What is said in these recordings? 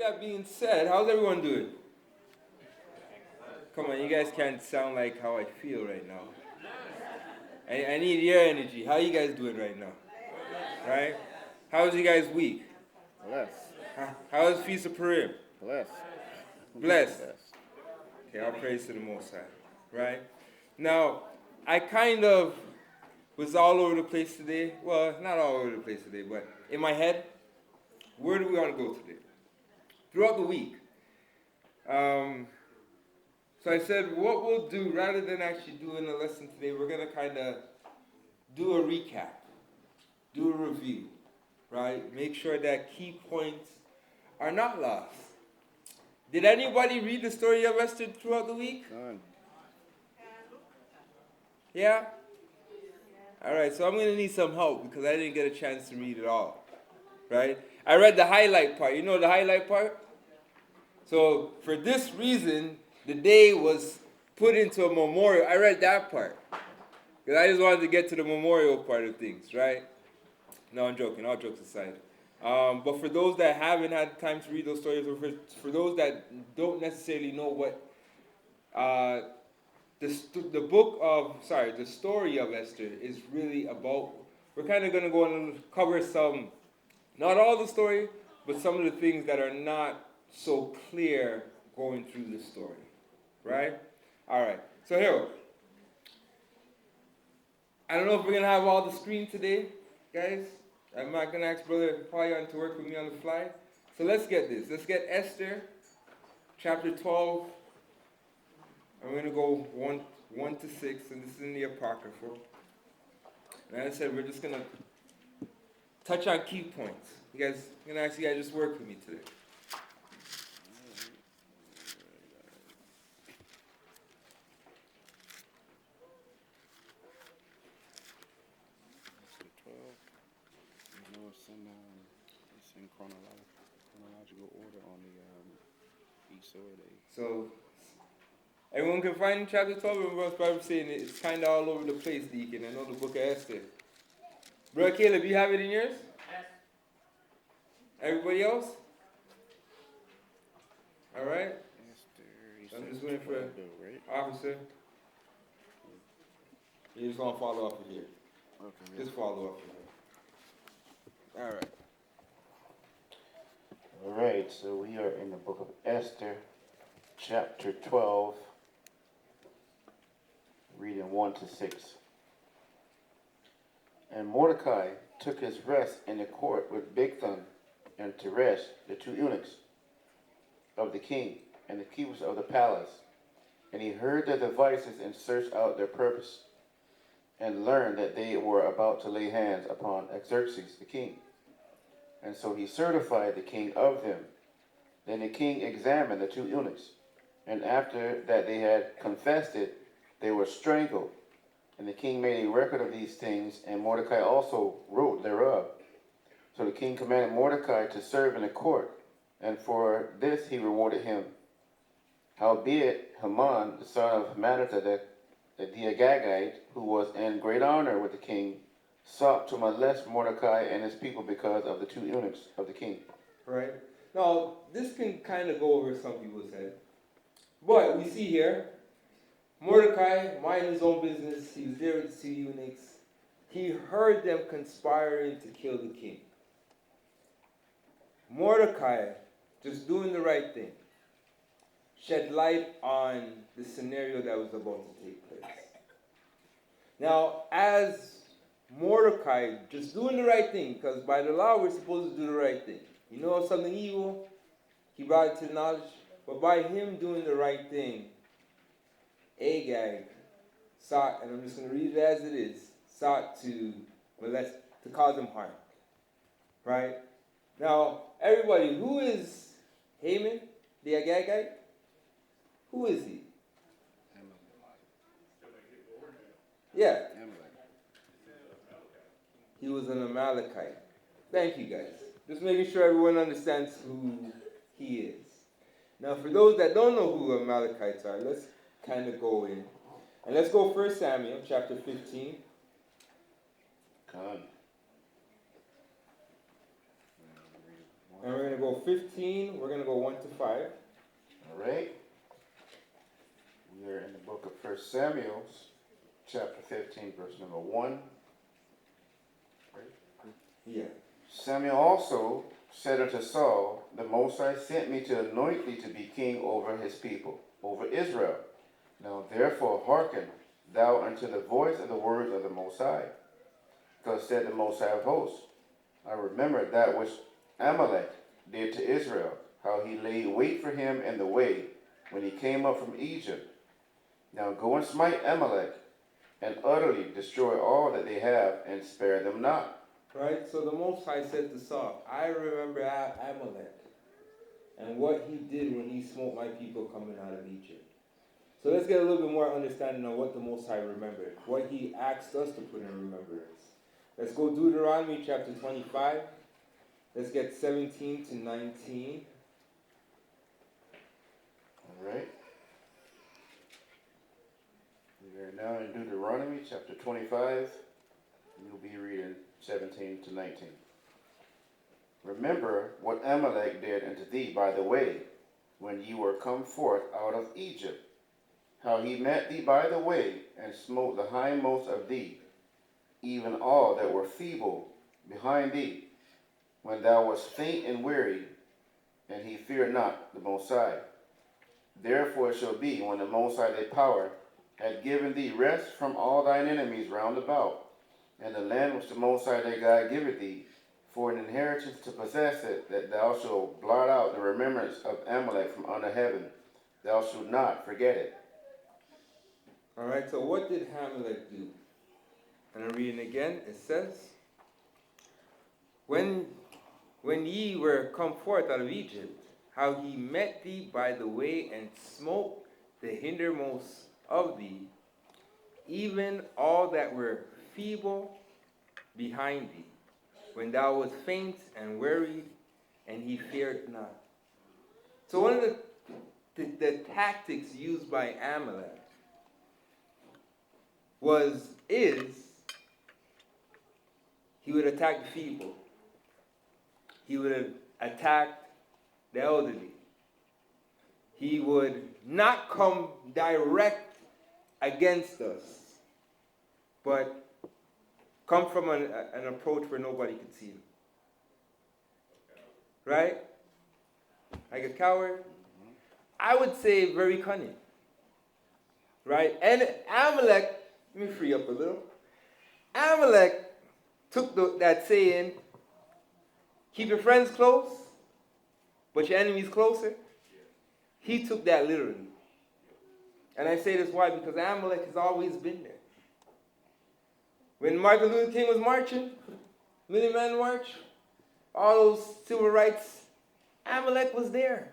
that being said, how's everyone doing? Come on, you guys can't sound like how I feel right now. I need your energy. How you guys doing right now? Right? How's you guys' week? Bless. How's Feast of Purim? Bless. Blessed. Okay, all praise to the Most High. Right? Now, I kind of was all over the place today. Well, not all over the place today, but in my head, where do we want to go today? Throughout the week. So I said, what we'll do, rather than actually doing a lesson today, we're going to kind of do a recap, do a review, right? Make sure that key points are not lost. Did anybody read the story of Esther throughout the week? None. Yeah? All right, so I'm going to need some help because I didn't get a chance to read it all, right? I read the highlight part. You know the highlight part? So for this reason, the day was put into a memorial. I read that part because I just wanted to get to the memorial part of things, right? No, I'm joking. All jokes aside. But for those that haven't had time to read those stories, or for those that don't necessarily know what the story of Esther is really about, we're kind of going to go and cover some, not all the story, but some of the things that are not so clear going through the story. Right? All right. So here. I don't know if we're going to have all the screen today, guys. I'm not going to ask Brother Payan to work with me on the fly. So let's get this. Let's get Esther, chapter 12. I'm going to go 1 to 6, and this is in the Apocryphal. And as I said, we're just going to touch on key points. I'm going to ask you guys just work with me today. It's in chronological order on the Easter day. So, everyone can find chapter 12, everyone's probably saying it's kind of all over the place, Deacon. I know the book of Esther. Brother Caleb, you have it in yours? Yes. Everybody else? All right. Esther, I'm just waiting for officer. You just want to follow up here. Okay. Just follow up here. All right. All right, so we are in the book of Esther, chapter 12, reading 1 to 6. And Mordecai took his rest in the court with Bigthan and Teresh, the two eunuchs of the king, and the keepers of the palace. And he heard their devices and searched out their purpose, and learned that they were about to lay hands upon Xerxes the king. And so he certified the king of them. Then the king examined the two eunuchs, and after that they had confessed it, they were strangled. And the king made a record of these things, and Mordecai also wrote thereof. So the king commanded Mordecai to serve in the court, and for this he rewarded him. Howbeit Haman, the son of Hammedatha, the Agagite, who was in great honor with the king, sought to molest Mordecai and his people because of the two eunuchs of the king. Right. Now, this can kind of go over some people's head. But we see here, Mordecai, minding his own business, he was there with the two eunuchs. He heard them conspiring to kill the king. Mordecai, just doing the right thing, shed light on the scenario that was about to take place. Now, as Mordecai just doing the right thing, because by the law we're supposed to do the right thing. You know something evil, he brought it to knowledge. But by him doing the right thing, Agag sought, and I'm just going to read it as it is, sought to molest, to cause him harm. Right? Now, everybody, who is Haman, the Agagite? Who is he? Yeah. He was an Amalekite. Thank you, guys. Just making sure everyone understands who he is. Now, for those that don't know who Amalekites are, let's kind of go in. And let's go 1 Samuel chapter 15. God. 1 And we're going to go 15. We're going to go 1 to 5. All right. We are in the book of 1 Samuel, chapter 15, verse number 1. Yeah. Samuel also said unto Saul, the Most High sent me to anoint thee to be king over his people, over Israel. Now therefore hearken thou unto the voice of the words of the Most High. Thus said the Most High of hosts, I remember that which Amalek did to Israel, how he laid wait for him in the way when he came up from Egypt. Now go and smite Amalek, and utterly destroy all that they have, and spare them not. Right? So the Most High said to Saul, I remember Amalek and what he did when he smote my people coming out of Egypt. So let's get a little bit more understanding of what the Most High remembered, what he asked us to put in remembrance. Let's go Deuteronomy chapter 25. Let's get 17 to 19. All right. We are now in Deuteronomy chapter 25. You'll be reading 17 to 19. Remember what Amalek did unto thee by the way, when ye were come forth out of Egypt, how he met thee by the way, and smote the hindmost of thee, even all that were feeble behind thee, when thou wast faint and weary, and he feared not the Most High. Therefore it shall be, when the Most High thy power had given thee rest from all thine enemies round about, and the land which the Most High thy God giveth thee, for an inheritance to possess it, that thou shalt blot out the remembrance of Amalek from under heaven. Thou shalt not forget it. All right, so what did Amalek do? And I'm reading again. It says, when ye were come forth out of Egypt, how he met thee by the way and smote the hindermost of thee, even all that were feeble behind thee, when thou wast faint and wearied, and he feared not. So one of the tactics used by Amalek is he would attack the feeble. He would attack the elderly. He would not come direct against us, but come from an approach where nobody could see him. Right? Like a coward. I would say very cunning. Right? And Amalek, let me free up a little. Amalek took that saying, keep your friends close, but your enemies closer. He took that literally. And I say this why? Because Amalek has always been there. When Martin Luther King was marching, Million Man March, all those civil rights, Amalek was there,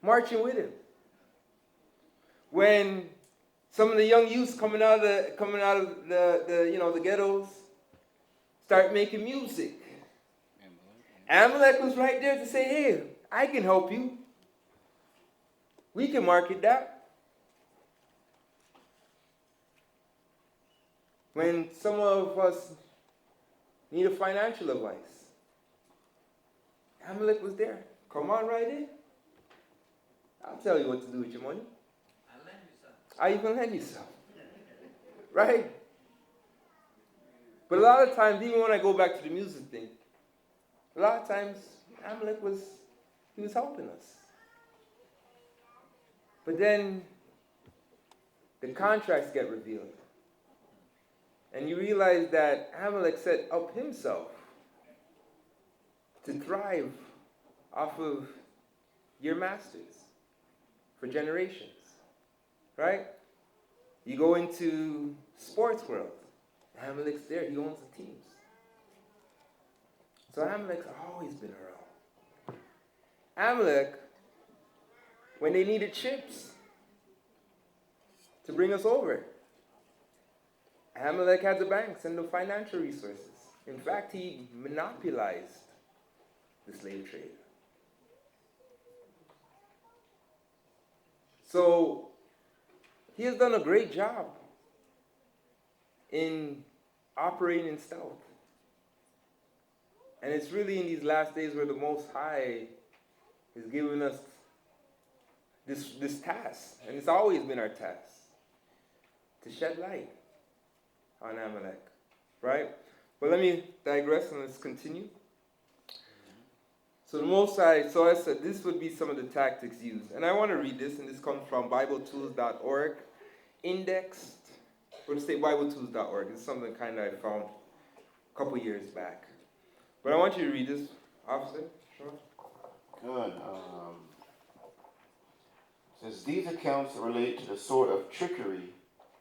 marching with him. When some of the young youths coming out of the ghettos start making music, Amalek was right there to say, hey, I can help you. We can market that. When some of us need a financial advice, Amalek was there. Come on right in. I'll tell you what to do with your money. I'll even lend you some. Right? But a lot of times, even when I go back to the music thing, a lot of times Amalek was helping us. But then the contracts get revealed. And you realize that Amalek set up himself to thrive off of your masters for generations. Right? You go into sports world. Amalek's there. He owns the teams. So Amalek's always been around. Amalek, when they needed chips to bring us over, Amalek had the banks and the financial resources. In fact, he monopolized the slave trade. So he has done a great job in operating in stealth. And it's really in these last days where the Most High is giving us this task. And it's always been our task. To shed light on Amalek. Right? But let me digress and let's continue. So the Most High, so I said this would be some of the tactics used. And I want to read this, and this comes from BibleTools.org. Indexed, or say BibleTools.org. It's something kind of I found a couple years back. But I want you to read this, officer. Sure. Good. Says these accounts relate to the sort of trickery,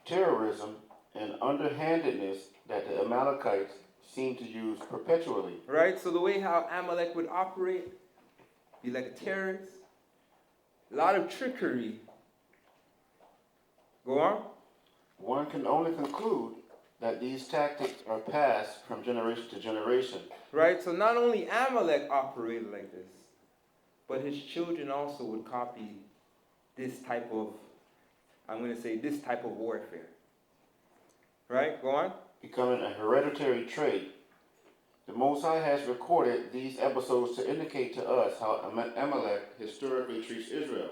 terrorism, and underhandedness that the Amalekites seem to use perpetually. Right? So the way how Amalek would operate, be like a terrorist, a lot of trickery. Go on. One can only conclude that these tactics are passed from generation to generation. Right? So not only Amalek operated like this, but his children also would copy this type of, I'm going to say, this type of warfare. Right? Go on. Becoming a hereditary trait. The Most High has recorded these episodes to indicate to us how Amalek historically treats Israel.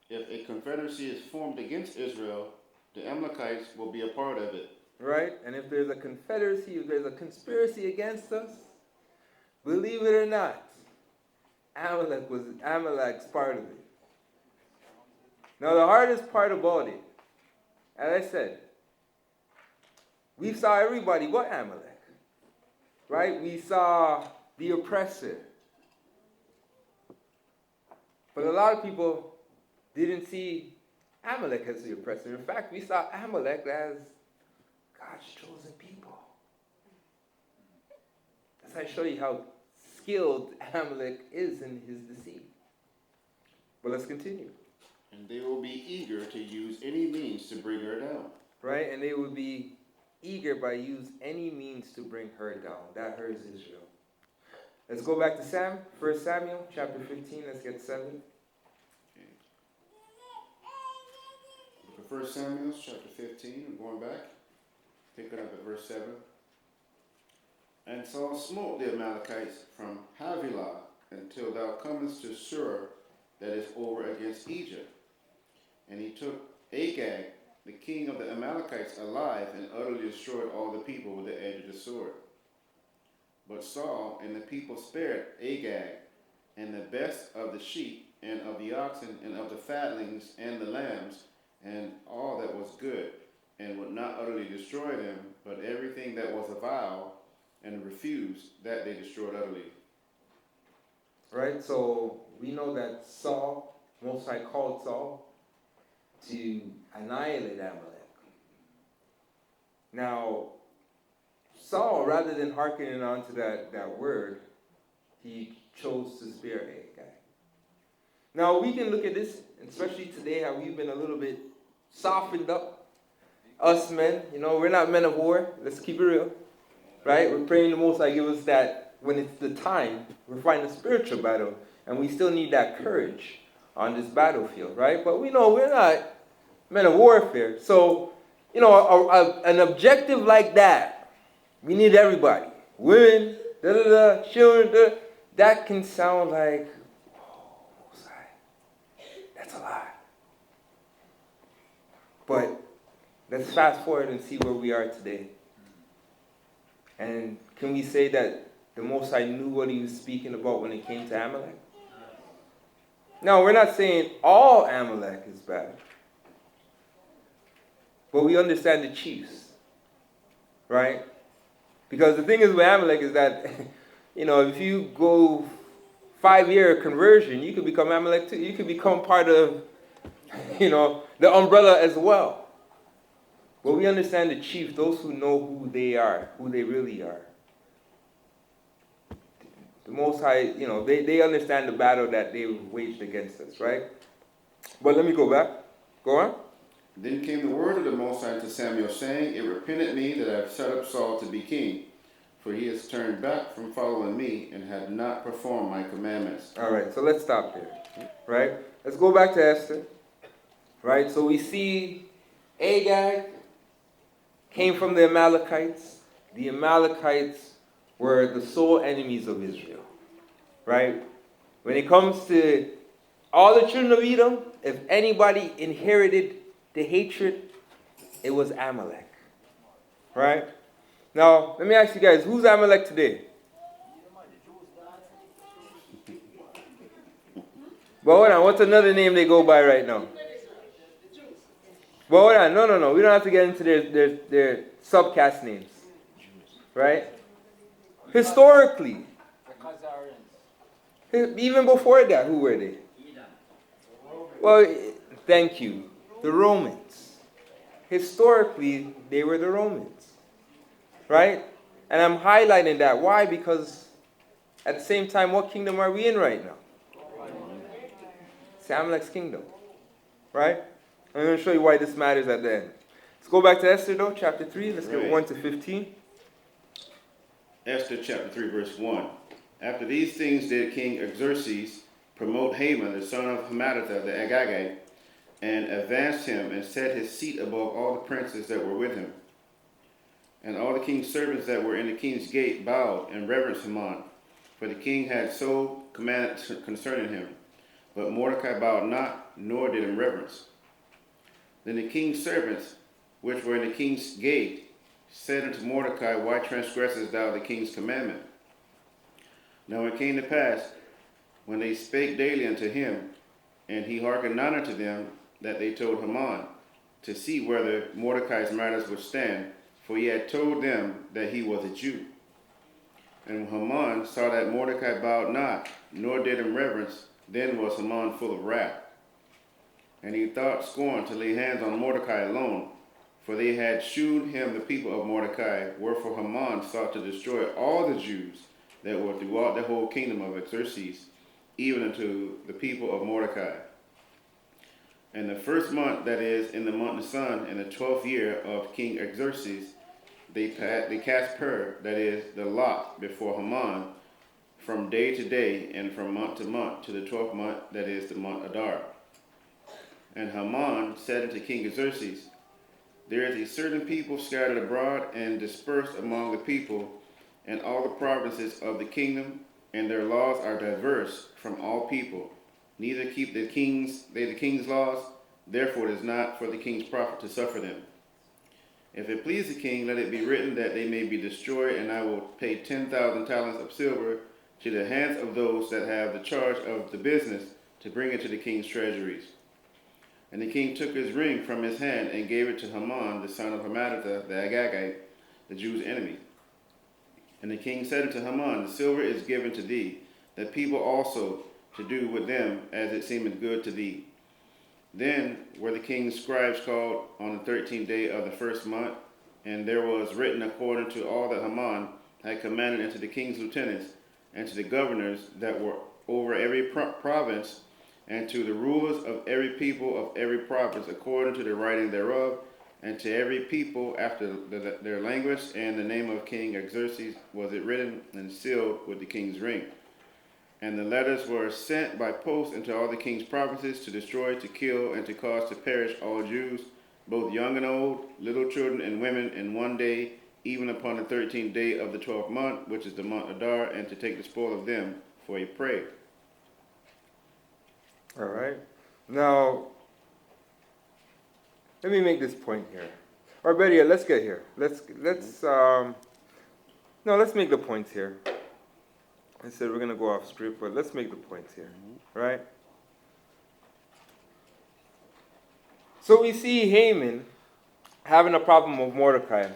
If a confederacy is formed against Israel, the Amalekites will be a part of it. Right? And if there's a confederacy, if there's a conspiracy against us, believe it or not, Amalek's part of it. Now the hardest part about it, as I said, we saw everybody but Amalek. Right? We saw the oppressor. But a lot of people didn't see Amalek as the oppressor. In fact, we saw Amalek as God's chosen people. That's how I show you how skilled Amalek is in his deceit. But let's continue. And they will be eager to use any means to bring her down. Right? And they will be eager by use any means to bring her down. That her is Israel. Let's go back to 1 Samuel chapter 15. Let's get 7. Book of 1 Samuel chapter 15. I'm going back. Picking up at verse 7. And Saul smote the Amalekites from Havilah until thou comest to Shur, that is over against Egypt. And he took Agag, the king of the Amalekites, alive, and utterly destroyed all the people with the edge of the sword. But Saul and the people spared Agag, and the best of the sheep, and of the oxen, and of the fatlings, and the lambs, and all that was good, and would not utterly destroy them, but everything that was vile, and refused, that they destroyed utterly. Right? So we know that Saul, Most High called Saul to annihilate Amalek. Now, Saul, rather than hearkening on to that word, he chose to spare Agag. Now, we can look at this, especially today, how we've been a little bit softened up. Us men, we're not men of war. Let's keep it real. Right? We're praying the Most High give us that when it's the time, we're fighting a spiritual battle, and we still need that courage on this battlefield, right? But we know we're not men of warfare. So, an objective like that, we need everybody. Women, children, that can sound like, Most High, that's a lot. But let's fast forward and see where we are today. And can we say that the Most High knew what he was speaking about when it came to Amalek? No, we're not saying all Amalek is bad. But we understand the chiefs. Right? Because the thing is with Amalek is that, if you go 5-year conversion, you could become Amalek too. You could become part of, the umbrella as well. But we understand the chiefs, those who know who they are, who they really are. The Most High, they understand the battle that they waged against us, right? But let me go back. Go on. Then came the word of the Most High to Samuel, saying, It repented me that I have set up Saul to be king, for he has turned back from following me and had not performed my commandments. All right, so let's stop there, right? Let's go back to Esther, right? So we see Agag came from the Amalekites. The Amalekites were the sole enemies of Israel. Right? When it comes to all the children of Edom, if anybody inherited the hatred, it was Amalek. Right? Now, let me ask you guys, who's Amalek today? But hold on, what's another name they go by right now? But hold on, no. We don't have to get into their subcaste names. Right? Historically, even before that, who were they? Well, thank you. The Romans. Historically, they were the Romans. Right? And I'm highlighting that. Why? Because at the same time, what kingdom are we in right now? It's Amalek's kingdom. Right? I'm going to show you why this matters at the end. Let's go back to Esther, though, chapter 3. Let's get 1 to 15. Esther chapter 3, verse 1. After these things did King Xerxes promote Haman, the son of Hammedatha, the Agagite, and advanced him and set his seat above all the princes that were with him. And all the king's servants that were in the king's gate bowed and reverenced Haman, for the king had so commanded concerning him. But Mordecai bowed not, nor did him reverence. Then the king's servants, which were in the king's gate, said unto Mordecai, Why transgressest thou the king's commandment? Now it came to pass, when they spake daily unto him, and he hearkened not unto them, that they told Haman, to see whether Mordecai's matters would stand, for he had told them that he was a Jew. And when Haman saw that Mordecai bowed not, nor did him reverence, then was Haman full of wrath. And he thought scorn to lay hands on Mordecai alone, for they had shewed him the people of Mordecai, wherefore Haman sought to destroy all the Jews that were throughout the whole kingdom of Xerxes, even unto the people of Mordecai. And the first month, that is, in the month Nisan, in the 12th year of King Xerxes, they cast pur, that is, the lot, before Haman, from day to day, and from month to month, to the 12th month, that is, the month Adar. And Haman said unto King Xerxes, There is a certain people scattered abroad and dispersed among the people in all the provinces of the kingdom, and their laws are diverse from all people. Neither keep they the king's laws, therefore it is not for the king's profit to suffer them. If it please the king, let it be written that they may be destroyed, and I will pay 10,000 talents of silver to the hands of those that have the charge of the business to bring it to the king's treasuries. And the king took his ring from his hand and gave it to Haman, the son of Hammedatha, the Agagite, the Jews' enemy. And the king said unto Haman, The silver is given to thee, the people also to do with them as it seemeth good to thee. Then were the king's scribes called on the 13th day of the first month, and there was written according to all that Haman had commanded unto the king's lieutenants, and to the governors that were over every province, and to the rulers of every people of every province, according to the writing thereof, and to every people after their language, and the name of King Xerxes was it written and sealed with the king's ring. And the letters were sent by post into all the king's provinces to destroy, to kill, and to cause to perish all Jews, both young and old, little children and women, in one day, even upon the 13th day of the 12th month, which is the month Adar, and to take the spoil of them for a prey. All right. Now, let me make this point here. Or better yet, let's get here. Let's make the points here. I said we're going to go off script, but let's make the points here. Right? So we see Haman having a problem with Mordecai.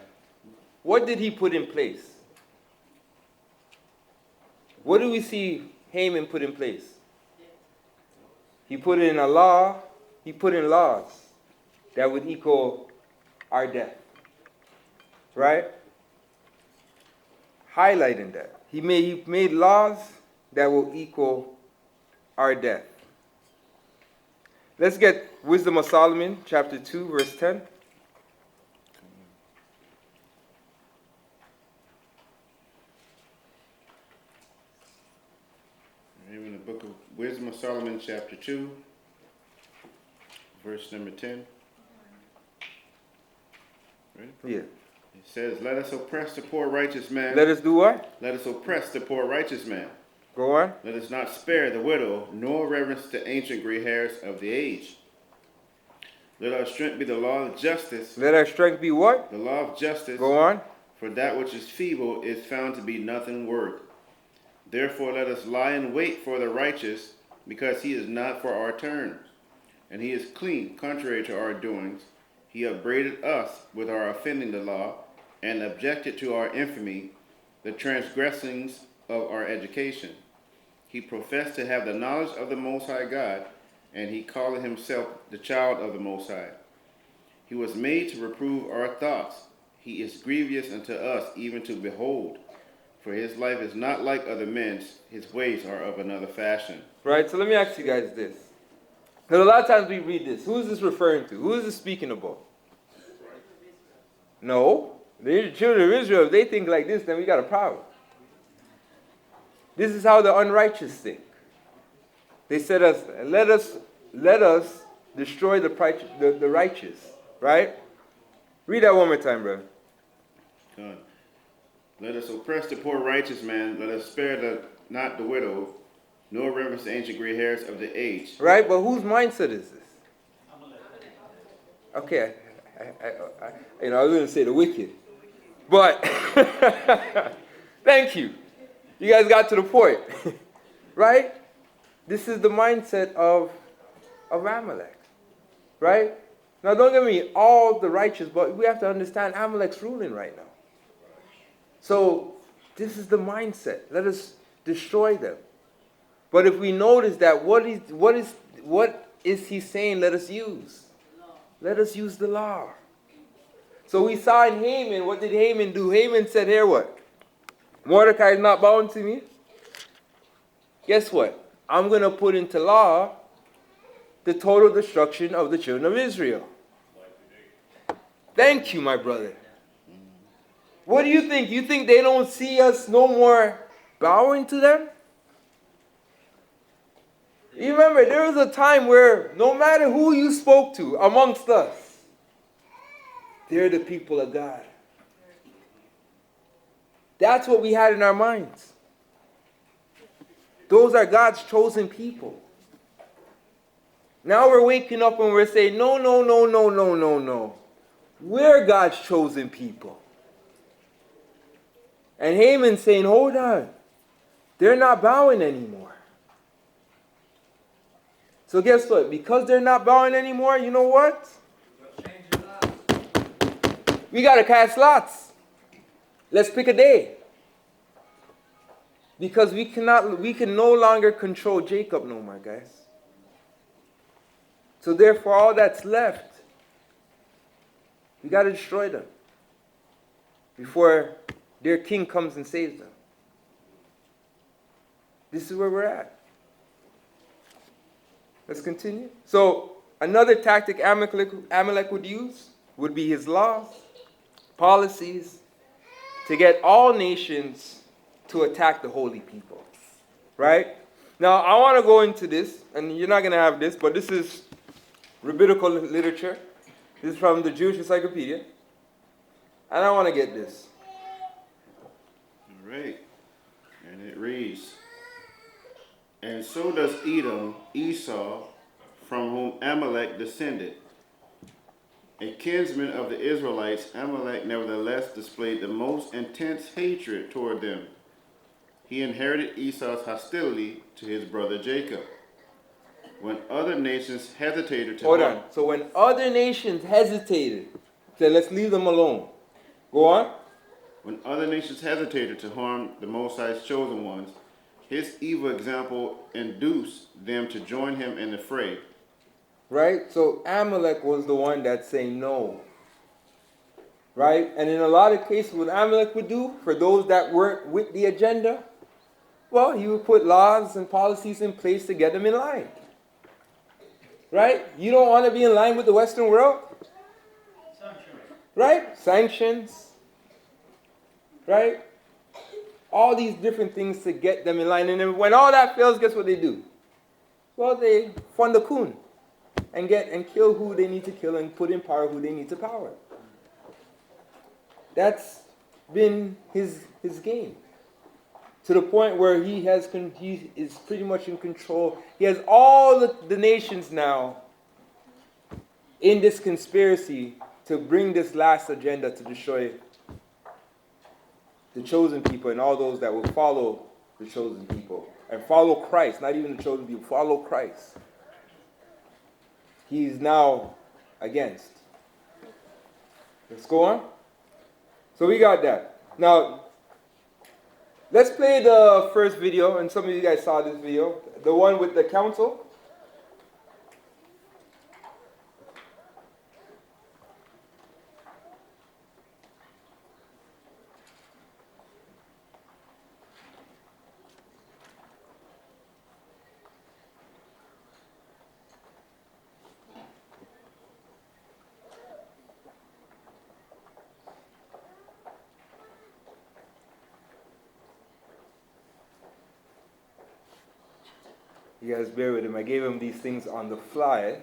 What did he put in place? What do we see Haman put in place? He put in laws that would equal our death. Right? Highlighting that. He made laws that will equal our death. Let's get Wisdom of Solomon, chapter 2, verse 10. In the book of Wisdom of Solomon, chapter 2, verse number 10. Ready? Yeah. It says, let us oppress the poor righteous man. Let us do what? Let us oppress the poor righteous man. Go on. Let us not spare the widow, nor reverence the ancient gray hairs of the age. Let our strength be the law of justice. Let our strength be what? The law of justice. Go on. For that which is feeble is found to be nothing worth. Therefore let us lie in wait for the righteous, because he is not for our turn. And he is clean, contrary to our doings. He upbraided us with our offending the law, and objected to our infamy, the transgressings of our education. He professed to have the knowledge of the Most High God, and he called himself the child of the Most High. He was made to reprove our thoughts. He is grievous unto us, even to behold. For his life is not like other men's, his ways are of another fashion. Right, so let me ask you guys this. Because a lot of times we read this. Who is this referring to? Who is this speaking about? No. The children of Israel, if they think like this, then we got a problem. This is how the unrighteous think. They said, let us destroy the righteous. Right? Read that one more time, brother. God. Let us oppress the poor righteous man. Let us spare not the widow, nor reverence the ancient gray hairs of the age. Right? But whose mindset is this? Okay. I was going to say the wicked. But, thank you. You guys got to the point. Right? This is the mindset of Amalek. Right? Now, don't get me all the righteous, but we have to understand Amalek's ruling right now. So, this is the mindset. Let us destroy them. But if we notice that, what is he saying let us use? Let us use the law. So we saw in Haman, what did Haman do? Haman said here what? Mordecai is not bound to me. Guess what? I'm going to put into law the total destruction of the children of Israel. Thank you, my brother. What do you think? You think they don't see us no more bowing to them? You remember, there was a time where no matter who you spoke to amongst us, they're the people of God. That's what we had in our minds. Those are God's chosen people. Now we're waking up and we're saying, no, no, no, no, no, no, no. We're God's chosen people. And Haman's saying, hold on. They're not bowing anymore. So guess what? Because they're not bowing anymore, you know what? We got to cast lots. Let's pick a day. Because we can no longer control Jacob no more, guys. So therefore, all that's left, we got to destroy them before their king comes and saves them. This is where we're at. Let's continue. So another tactic Amalek would use would be his laws, policies, to get all nations to attack the holy people. Right? Now, I want to go into this, and you're not going to have this, but this is rabbinical literature. This is from the Jewish Encyclopedia. And I want to get this. All right. And it reads, and so does Edom, Esau, from whom Amalek descended. A kinsman of the Israelites, Amalek nevertheless displayed the most intense hatred toward them. He inherited Esau's hostility to his brother Jacob. When other nations hesitated to Hold on. So when other nations hesitated, said, let's leave them alone. Go on. When other nations hesitated to harm the Most High's chosen ones, his evil example induced them to join him in the fray. Right? So Amalek was the one that said no. Right? And in a lot of cases, what Amalek would do, for those that weren't with the agenda, well, he would put laws and policies in place to get them in line. Right? You don't want to be in line with the Western world? Right? Sanctions. Right? All these different things to get them in line. And then when all that fails, guess what they do? Well, they fund the coon and kill who they need to kill and put in power who they need to power. That's been his game. To the point where he is pretty much in control. He has all the nations now in this conspiracy to bring this last agenda to destroy the chosen people and all those that will follow the chosen people. And follow Christ, not even the chosen people, follow Christ. He's now against. Let's go on. So we got that. Now, let's play the first video, and some of you guys saw this video. The one with the council. You guys bear with him. I gave him these things on the fly.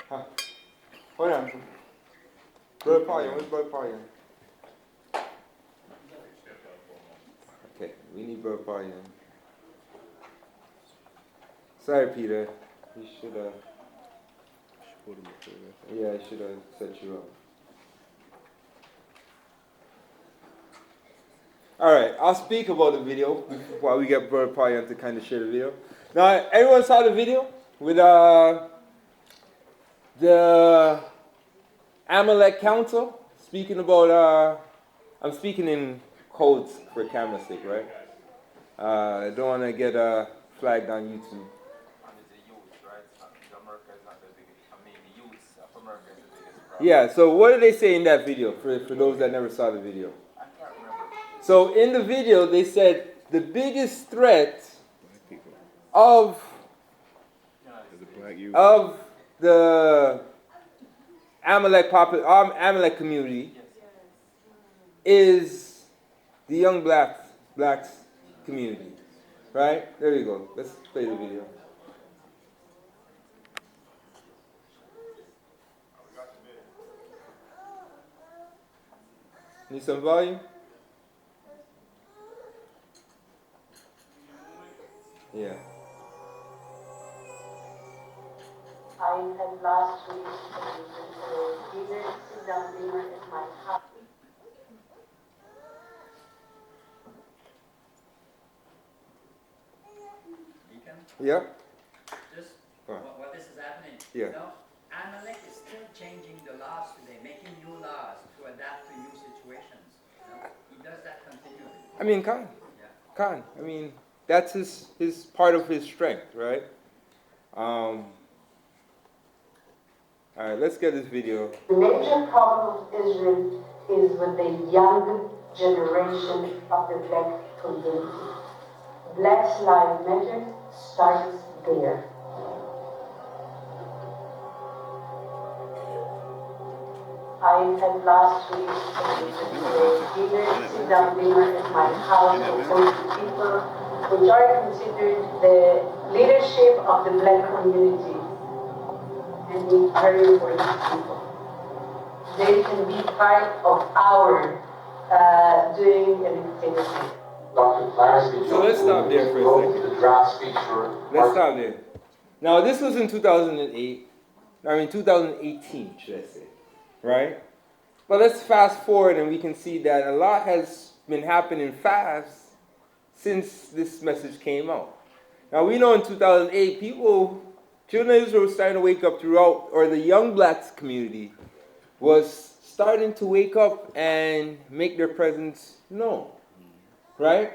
Huh. Hold on. Brother Paulian, where's Brother Paulian? Okay, we need Brother Paulian. Sorry, Peter. You should have. Yeah, I should have set you up. Alright, I'll speak about the video while we get Brother Paulian to kind of share the video. Now, everyone saw the video with the Amalek Council speaking about, I'm speaking in codes for camera's sake, right? I don't want to get flagged on YouTube. Yeah, so what did they say in that video for those that never saw the video? So in the video they said the biggest threat of the Amalek community is the young blacks community. Right? There you go. Let's play the video. Need some volume? Yeah. I had last week dinner, sit down dinner at my house. Deacon? Yeah? Just Right. what this is happening. Yeah. You know, Amalek is still changing the laws today, making new laws to adapt to new situations. You know? He does that continually. I mean, Khan. Yeah. Khan. I mean, that's his part of his strength, right? All right, let's get this video. The major problem of Israel is with the young generation of the black community. Black Lives Matter starts there. I had last week dinner, sit down dinner at my house with 40 people, which are considered the leadership of the black community. And it's very important people. They can be part of our doing an activity. Dr. Clarence, So let's stop there for a second. the draft speech for Let's stop there. Now, this was in 2008. 2018, should I say. Right? But let's fast forward and we can see that a lot has been happening fast since this message came out. Now, we know in 2008, children of Israel were starting to wake up throughout, or the young blacks community was starting to wake up and make their presence known. Right?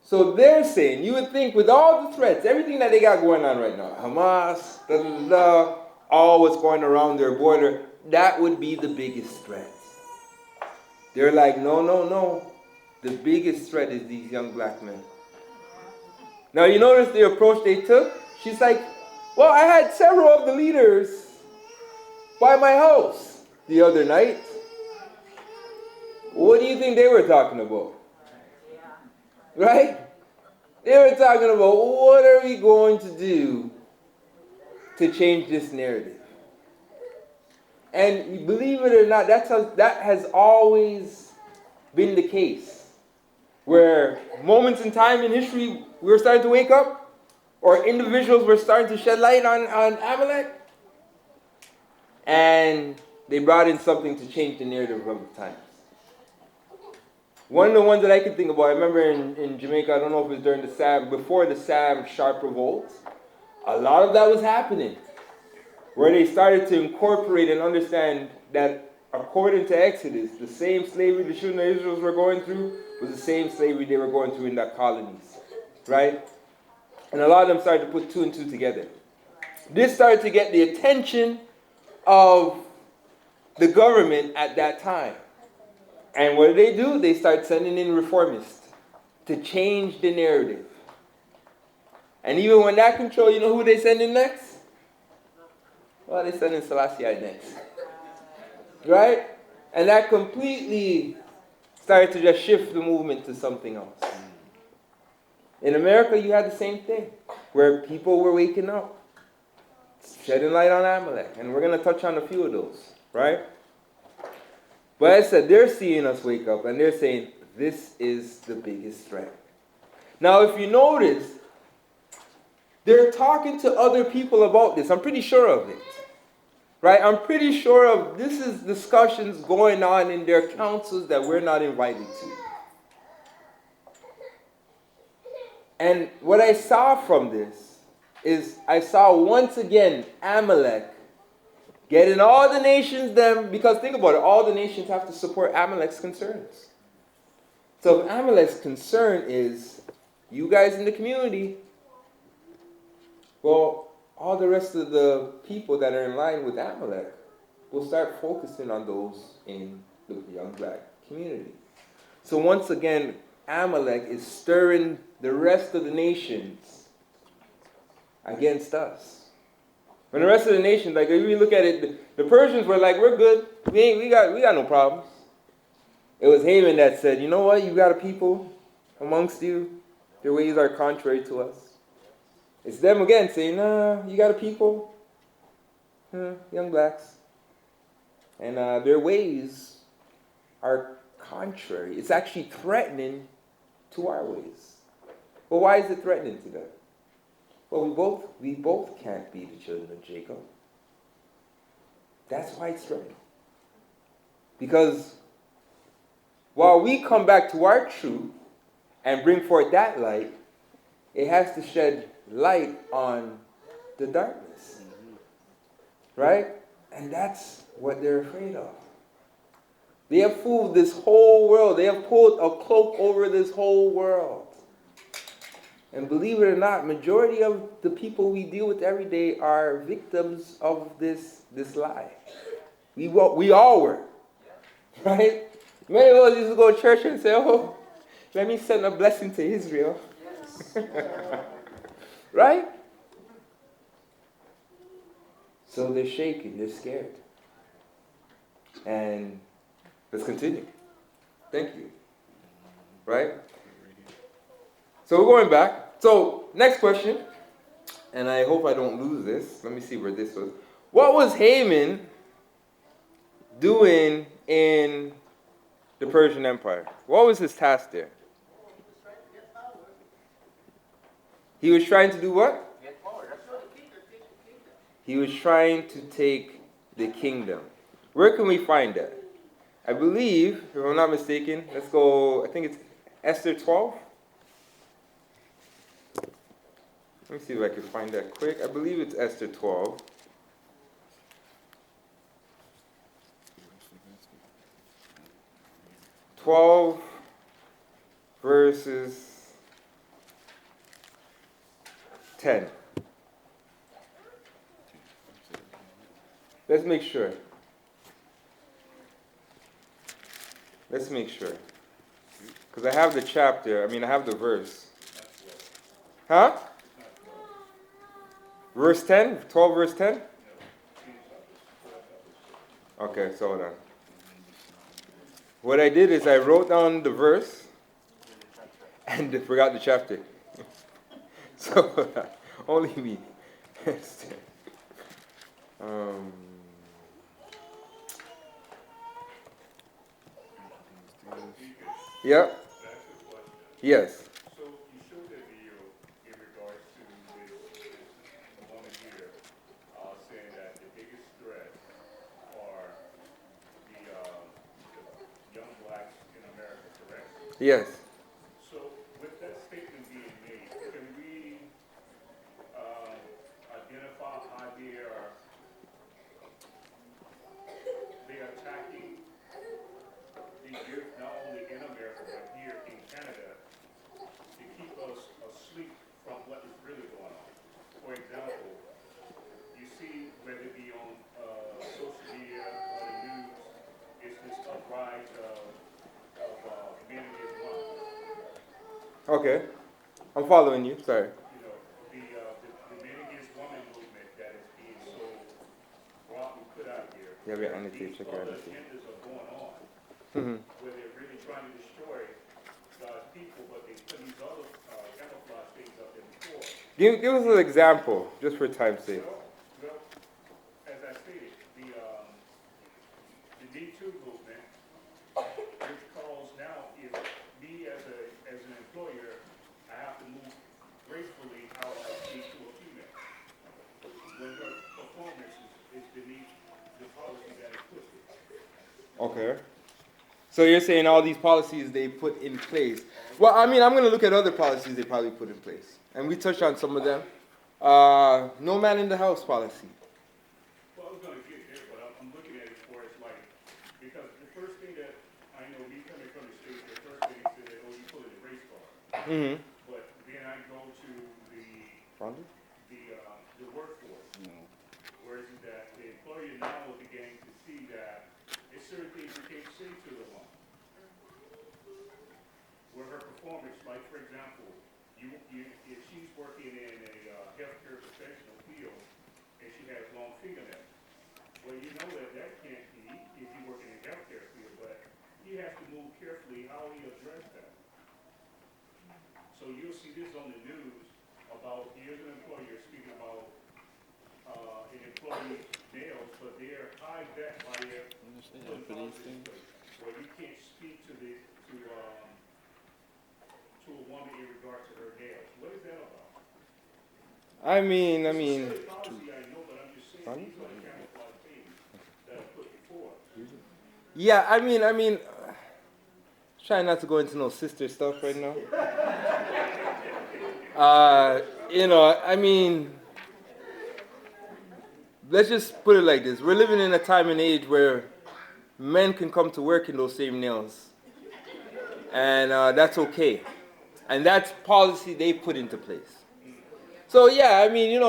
So they're saying, you would think with all the threats, everything that they got going on right now, Hamas, all what's going around their border, that would be the biggest threat. They're like, no. The biggest threat is these young black men. Now you notice the approach they took? She's like, well, I had several of the leaders by my house. the other night. What do you think they were talking about? Right? They were talking about, what are we going to do to change this narrative? And believe it or not, that has always been the case. Where moments in time in history, we were starting to wake up, or individuals were starting to shed light on Amalek, and they brought in something to change the narrative of the times. One of the ones that I can think about, I remember in Jamaica, I don't know if it was during the Sam, before the Sam Sharp Revolt, a lot of that was happening, where they started to incorporate and understand that according to Exodus, the same slavery the children of Israel were going through was the same slavery they were going through in their colonies, right? And a lot of them started to put two and two together. This started to get the attention of the government at that time. And what do? They start sending in reformists to change the narrative. And even when that control, you know who they send in next? Well, they send in Selassie next. Right? And that completely started to just shift the movement to something else. In America, you had the same thing, where people were waking up, shedding light on Amalek. And we're going to touch on a few of those, right? But as I said, they're seeing us wake up, and they're saying, this is the biggest threat. Now, if you notice, they're talking to other people about this. I'm pretty sure of it. Right? I'm pretty sure of this is discussions going on in their councils that we're not invited to. And what I saw from this is I saw once again Amalek getting all the nations them, because think about it, all the nations have to support Amalek's concerns. So if Amalek's concern is you guys in the community, well, all the rest of the people that are in line with Amalek will start focusing on those in the young black community. So once again, Amalek is stirring the rest of the nations against us. When the rest of the nations, like if you look at it, the Persians were like, we're good. We got no problems. It was Haman that said, you know what, you got a people amongst you, their ways are contrary to us. It's them again saying, nah, you got a people, young blacks, and their ways are contrary. It's actually threatening to our ways. Well, why is it threatening to them? Well, we both can't be the children of Jacob. That's why it's threatening. Because while we come back to our truth and bring forth that light, it has to shed light on the darkness. Right? And that's what they're afraid of. They have fooled this whole world. They have pulled a cloak over this whole world. And believe it or not, majority of the people we deal with every day are victims of this lie. We all were. Right? Many of us used to go to church and say, oh, let me send a blessing to Israel. Right? So they're shaking, they're scared. And let's continue. Thank you. Right? So we're going back. So next question, and I hope I don't lose this. Let me see where this was. What was Haman doing in the Persian Empire? What was his task there? He was trying to do what? He was trying to take the kingdom. Where can we find that? I believe, if I'm not mistaken, let's go, I think it's Esther 12. Let me see if I can find that quick. I believe it's Esther 12. Verses 10. Let's make sure. Let's make sure. Because I have the chapter, I have the verse. Huh? Verse 10? 12 verse 10? Okay. Okay, so hold on. What I did is I wrote down the verse and forgot the chapter. So, only me. um, yeah. Yes. So you showed that video in regards to this woman here saying that the biggest threat are the young blacks in America, correct? Yes. So with that statement being made, can we identify how they are attacking the youth not only in America but here in Canada to keep us asleep from what is really going on? For example, you see whether it be on social media or the news, it's this uprise of men against women. Okay. I'm following you. Sorry. You know, the men against women movement that is being so broadly put out here. Yeah, we are annotated. These Check your other annotation. agendas are going on Mhm. where they're really trying to destroy God's people, but they put these other camouflage things up there before. Give us an example, just for time's sake. Well, as I stated, the Me Too movement, which calls now, if me as an employer, I have to move gracefully how I speak to a female when her performance is beneath the policy that is put there. Okay. So you're saying all these policies they put in place. Well, I mean, I'm going to look at other policies they probably put in place. And we touched on some of them. No man in the house policy. Well, I was going to get there, but I'm looking at it for it's like, because the first thing that I know, me coming from the States, the first thing they said, oh, you pulling a race card. Mm-hmm. But then I go to the workforce, where is it that the employer now is beginning to see that there's certain things you can't say to the woman. Where her performance, like for example, if she's working in a healthcare professional field and she has long fingernails, well, you know that can't be if you work in a healthcare field, but he has to move carefully how he address that. So you'll see this on the news about, here's an employer speaking about an employee's nails, but they're high vet by their where you can't speak to a woman in regard to her nails. What is that about? I mean. It's a silly policy, I know, but I'm just saying these are the camouflage things that are put before. Yeah, I mean, trying not to go into no sister stuff right now. I mean, let's just put it like this. We're living in a time and age where men can come to work in those same nails. And that's okay. And that's policy they put into place. So, yeah, I mean,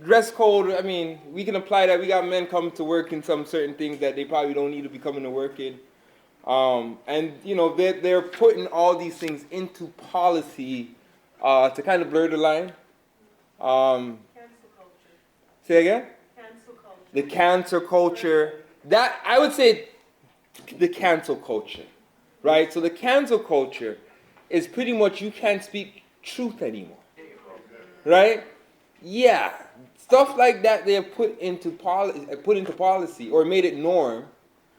dress code, I mean, we can apply that. We got men coming to work in some certain things that they probably don't need to be coming to work in. And, they're putting all these things into policy to kind of blur the line. Cancel culture. Say again? Cancel culture. The cancel culture. That, I would say, the cancel culture, right? So the cancel culture is pretty much you can't speak truth anymore, right? Yeah, stuff like that they have put into policy or made it norm,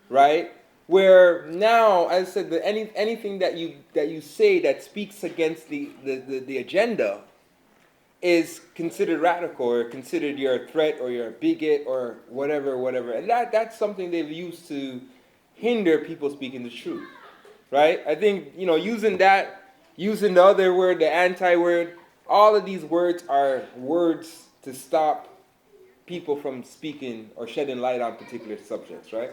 right? Where now, as I said, anything that you say that speaks against the agenda is considered radical or considered you're a threat or you're a bigot or whatever. And that's something they've used to hinder people speaking the truth, right? I think, using the other word, the anti-word, all of these words are words to stop people from speaking or shedding light on particular subjects, right?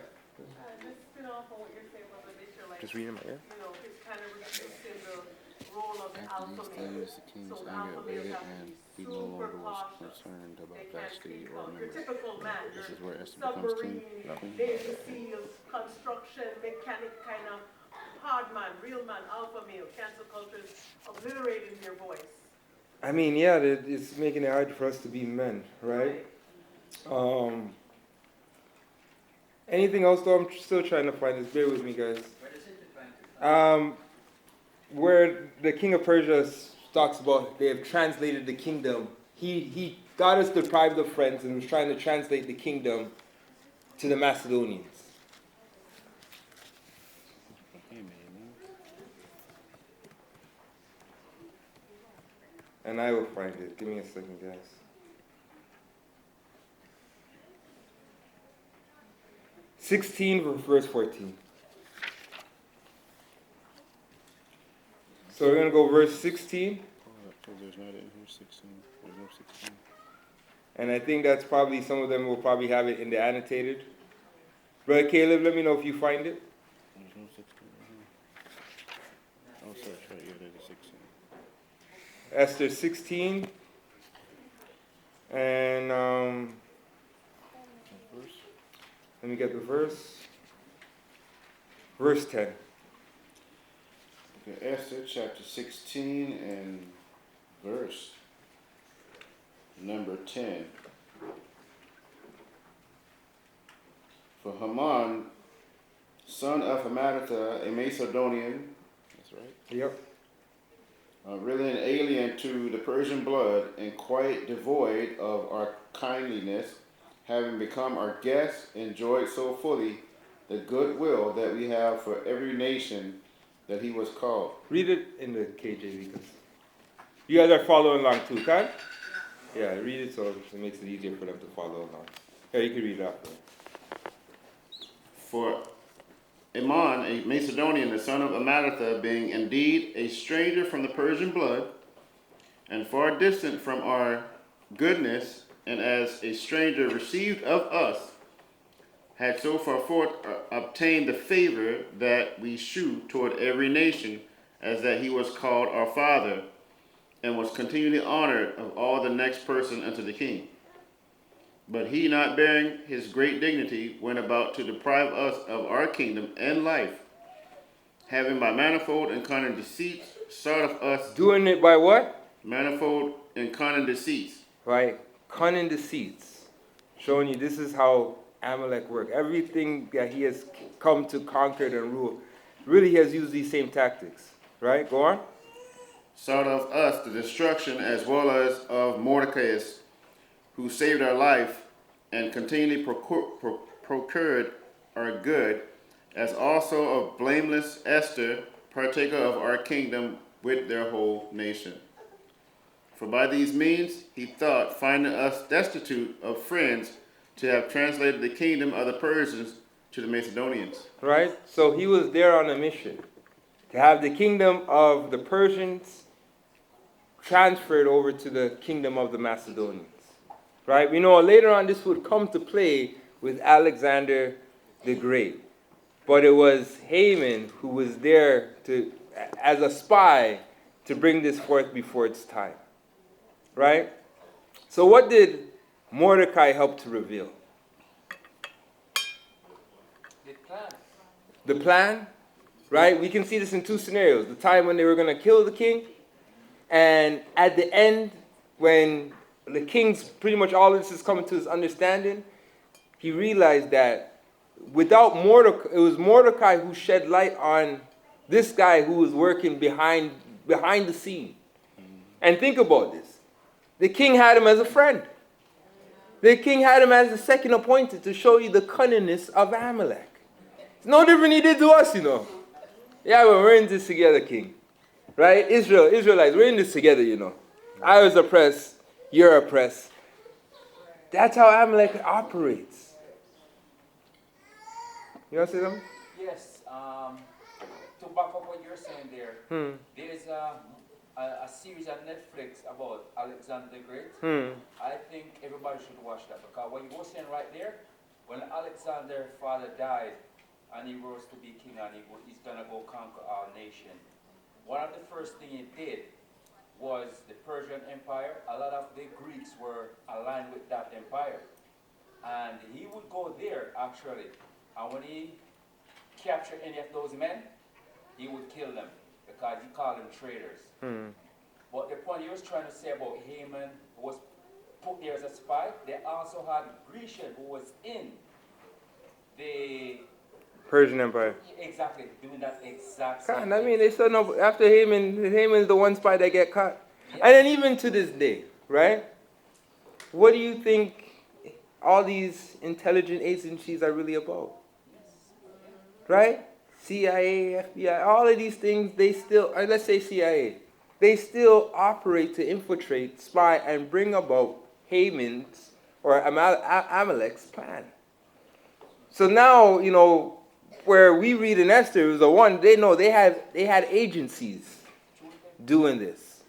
Just spin off on what you're saying about the Israelites. Just reading my ear. It's kind of reducing the role of the alpha male. So the alpha male has to be super cautious. They can't speak out. Your typical man, your submarine, Navy SEALs, construction, mechanic kind of hard man, real man, alpha male. Cancel culture is obliterating your voice. I mean, yeah, it's making it hard for us to be men, right? Anything else though? I'm still trying to find this. Bear with me, guys. What is it you're trying to find? Where the king of Persia talks about they have translated the kingdom. He got us deprived of friends and was trying to translate the kingdom to the Macedonians. And I will find it. Give me a second, guys. Verse 14. So we're going to go verse 16. There's not in here 16. There's no 16. And I think that's probably, some of them will probably have it in the annotated. Brother Caleb, let me know if you find it. There's no 16 right here. Oh, sorry, right here, there's a 16. Esther 16. And Verse? let me get the verse. Verse 10. Okay, Esther chapter 16 and verse number 10. For Haman, son of Hammedatha, a Macedonian, that's right, Yep. really an alien to the Persian blood and quite devoid of our kindliness, having become our guest, enjoyed so fully the goodwill that we have for every nation that he was called. Read it in the KJV because you guys are following along too, can? Yeah, read it so it makes it easier for them to follow along. Yeah, you can read it after. For Ammon, a Macedonian, the son of Hammedatha, being indeed a stranger from the Persian blood, and far distant from our goodness, and as a stranger received of us, had so far forth obtained the favor that we shew toward every nation, as that he was called our father, and was continually honored of all the next person unto the king. But he, not bearing his great dignity, went about to deprive us of our kingdom and life, having by manifold and cunning deceits sought of us. Doing it by what? Manifold and cunning deceits. Right? Cunning deceits. Showing you this is how Amalek worked. Everything that he has come to conquer and rule, really he has used these same tactics. Right? Go on. Sought of us the destruction as well as of Mordecai, who saved our life and continually procured our good, as also of blameless Esther, partaker of our kingdom with their whole nation. For by these means he thought, finding us destitute of friends, to have translated the kingdom of the Persians to the Macedonians. Right? So he was there on a mission to have the kingdom of the Persians transferred over to the kingdom of the Macedonians. Right? We know later on this would come to play with Alexander the Great. But it was Haman who was there to, as a spy to bring this forth before its time. Right? So what did Mordecai help to reveal? The plan. The plan, right? We can see this in two scenarios. The time when they were going to kill the king, and at the end, when the king's pretty much all of this is coming to his understanding, he realized that without Mordecai, it was Mordecai who shed light on this guy who was working behind the scene. And think about this. The king had him as a friend. The king had him as the second appointed to show you the cunningness of Amalek. It's no different he did to us, you know. Yeah, well, we're in this together, king. Right? Israelites, we're in this together, you know. I was oppressed, you're oppressed. That's how Amalek operates. You want to say something? Yes. To back up what you're saying there, there's a series on Netflix about Alexander the Great. I think everybody should watch that, because what you were saying right there, when Alexander's father died and he rose to be king and he's going to go conquer our nation, one of the first things he did was the Persian Empire. A lot of the Greeks were aligned with that empire. And he would go there, actually, and when he captured any of those men, he would kill them, because he called them traitors. But the point he was trying to say about Haman, who was put there as a spy, they also had Grecian, who was in the Persian Empire. exactly doing that exact same God, I thing. mean, they still know after Haman is the one spy that get caught. And then even to this day, right? What do you think all these intelligent agencies are really about? Right? CIA, FBI, all of these things, they still, or let's say CIA, they still operate to infiltrate, spy, and bring about Haman's or Amalek's plan. So now, you know, where we read in Esther, it was the one, they know they had agencies doing this.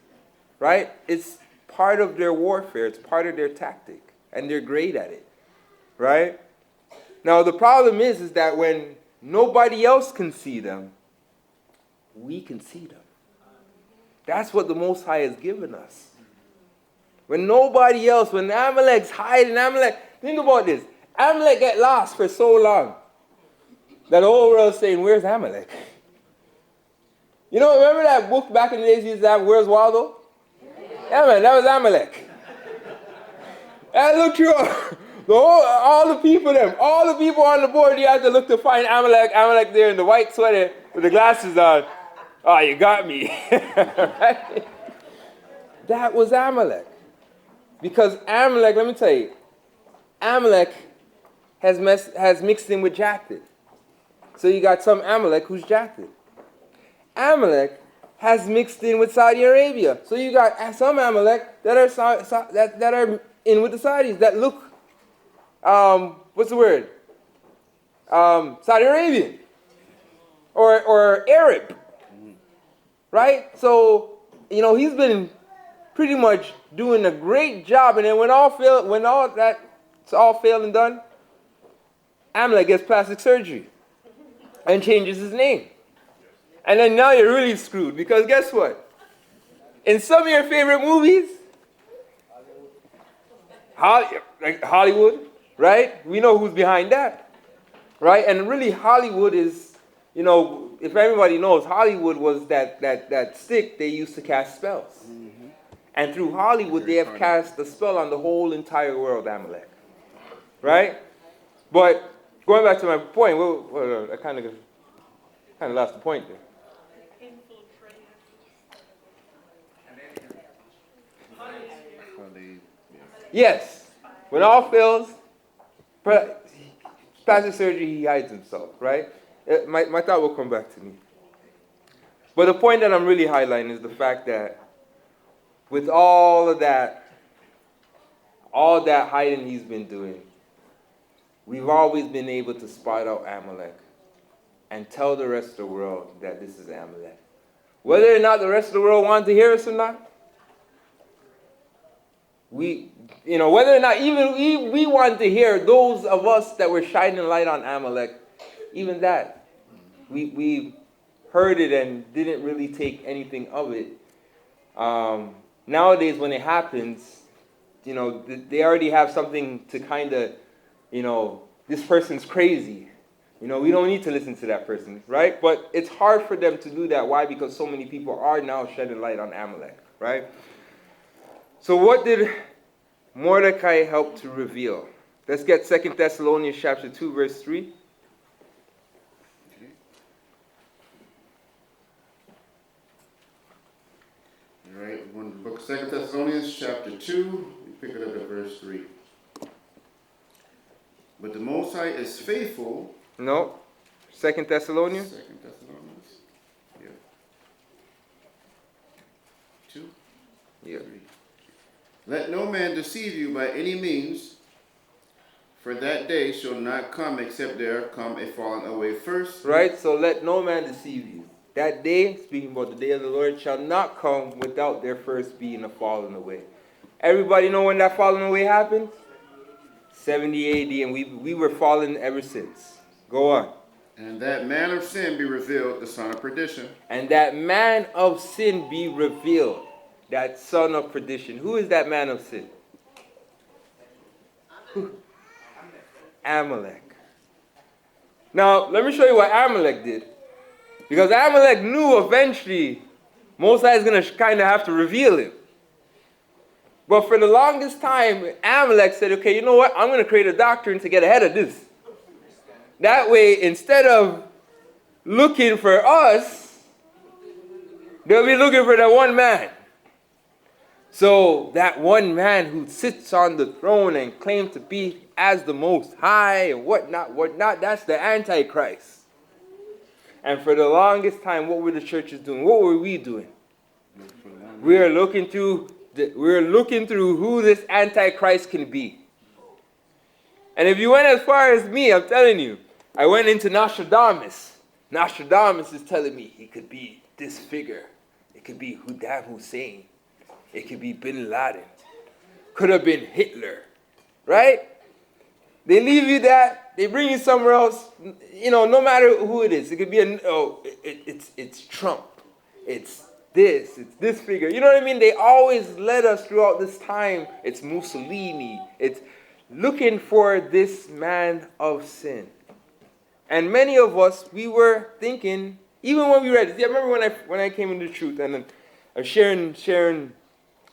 Right? It's part of their warfare. It's part of their tactic. And they're great at it. Right? Now, the problem is that when nobody else can see them, we can see them. That's what the Most High has given us. When nobody else, when Amalek's hiding, think about this. Amalek get lost for so long that the whole world is saying, where's Amalek? You know, remember that book back in the days you used to have, Where's Waldo? Yeah, man, that was Amalek. And look through all the people on the board, you had to look to find Amalek there in the white sweater with the glasses on. Oh, you got me. Right? That was Amalek. Because Amalek, let me tell you, Amalek has mixed in with Japhet. So you got some Amalek who's Japhet. Amalek has mixed in with Saudi Arabia. So you got some Amalek that are in with the Saudis that look, what's the word? Saudi Arabian or Arab, right? So you know he's been pretty much doing a great job, and then when it's all failed and done, Amalek gets plastic surgery and changes his name. And then now you're really screwed because guess what? In some of your favorite movies, like Hollywood, right? We know who's behind that, right? And really Hollywood is, you know, if everybody knows, Hollywood was that stick they used to cast spells. Mm-hmm. And through Hollywood, they have cast a spell on the whole entire world, Amalek. Right? But going back to my point, I kind of lost the point there. Yes. When all fails, plastic surgery, he hides himself, right? My thought will come back to me. But the point that I'm really highlighting is the fact that with all that hiding he's been doing, we've always been able to spot out Amalek and tell the rest of the world that this is Amalek. Whether or not the rest of the world wants to hear us or not, whether or not even we want to hear those of us that were shining light on Amalek, even that, we heard it and didn't really take anything of it. Nowadays, when it happens, they already have something to kind of, this person's crazy. We don't need to listen to that person, right? But it's hard for them to do that. Why? Because so many people are now shedding light on Amalek, right? So what did Mordecai help to reveal? Let's get 2 Thessalonians chapter 2, verse 3. All right, one book, 2 Thessalonians chapter 2, we pick it up at verse 3. But the Most High is faithful. No, 2 Thessalonians. 2 Thessalonians. Yeah. 2? Yeah. 3. Let no man deceive you by any means, for that day shall not come except there come a falling away first. Right, so let no man deceive you. That day, speaking about the day of the Lord, shall not come without there first being a falling away. Everybody know when that falling away happened? 70 AD, and we were fallen ever since. Go on. And that man of sin be revealed, the son of perdition. And that man of sin be revealed, that son of perdition. Who is that man of sin? Amalek. Now, let me show you what Amalek did. Because Amalek knew eventually Most High is going to kind of have to reveal him. But for the longest time, Amalek said, okay, you know what? I'm going to create a doctrine to get ahead of this. That way, instead of looking for us, they'll be looking for that one man. So that one man who sits on the throne and claims to be as the Most High and whatnot, that's the Antichrist. And for the longest time, what were the churches doing? What were we doing? We're looking through who this Antichrist can be. And if you went as far as me, I'm telling you, I went into Nostradamus. Nostradamus is telling me he could be this figure. It could be Saddam Hussein. It could be Bin Laden. Could have been Hitler. Right? They leave you that. They bring you somewhere else. You know, no matter who it is. It could be it's Trump. It's this figure. You know what I mean? They always led us throughout this time. It's Mussolini. It's looking for this man of sin. And many of us, we were thinking, even when we read it. I remember when I came into the truth and I was sharing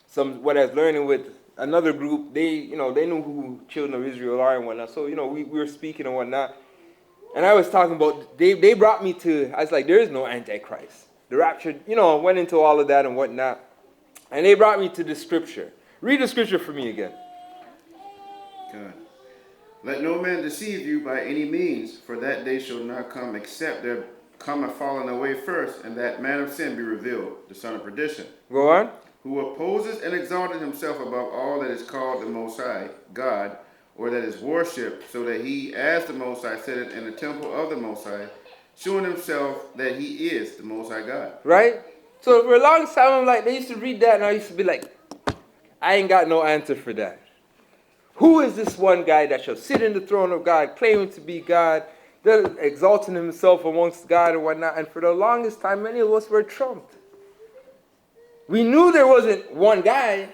some what I was learning with another group. They knew who children of Israel are and whatnot. So, we were speaking and whatnot. And I was talking about, they brought me to, I was like, there is no Antichrist. The rapture, went into all of that and whatnot. And they brought me to the scripture. Read the scripture for me again. God. Let no man deceive you by any means, for that day shall not come, except there come a falling away first, and that man of sin be revealed, the son of perdition. Go on. Who opposes and exalted himself above all that is called the Most High, God, or that is worshipped, so that he, as the Most High, sitteth in the temple of the Most High, showing himself that he is the Most High God. Right? So for a long time, I'm like, they used to read that, and I used to be like, I ain't got no answer for that. Who is this one guy that shall sit in the throne of God, claiming to be God, exalting himself amongst God and whatnot? And for the longest time, many of us were trumped. We knew there wasn't one guy,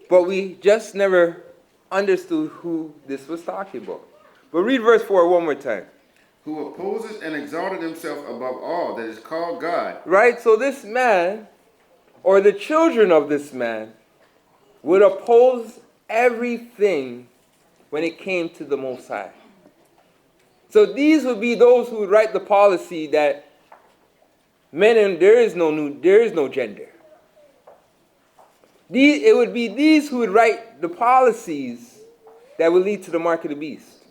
but we just never understood who this was talking about. But read verse 4 one more time. Who opposes and exalted himself above all that is called God. Right? So this man, or the children of this man, would oppose everything when it came to the Most High. So these would be those who would write the policy that men and there is no gender. It would be these who would write the policies that would lead to the mark of the beast.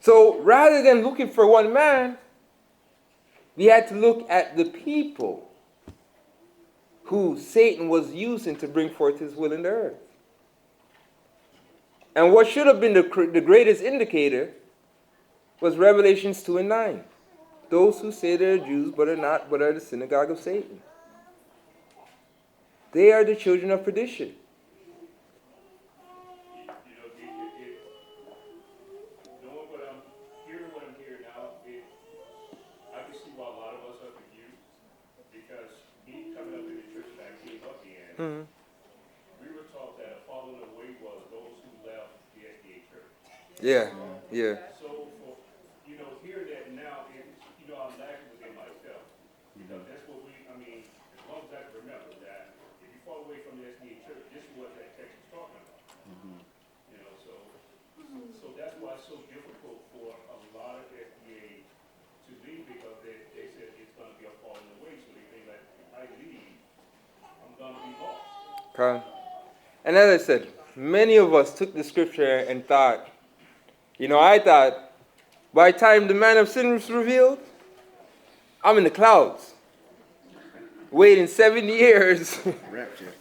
So rather than looking for one man, we had to look at the people who Satan was using to bring forth his will in the earth. And what should have been the greatest indicator was Revelations 2 and 9. Those who say they're Jews but are not, but are the synagogue of Satan. They are the children of perdition. Knowing what I'm hearing now, I can see why a lot of us are confused. Because me coming up in the church that I came up in, we were taught that a falling away was those who left the SDA church. Yeah. So, hearing that now, I'm laughing within myself. Because that's what as long as I can remember that, if you fall away from the SDA church, this is what that text is talking about. So that's why it's so difficult for a lot of SDA to leave, because they said it's going to be a falling away. So they think that if I leave, I'm going to be lost. Okay. And as I said, many of us took the scripture and thought, I thought, by the time the man of sin was revealed, I'm in the clouds, waiting 7 years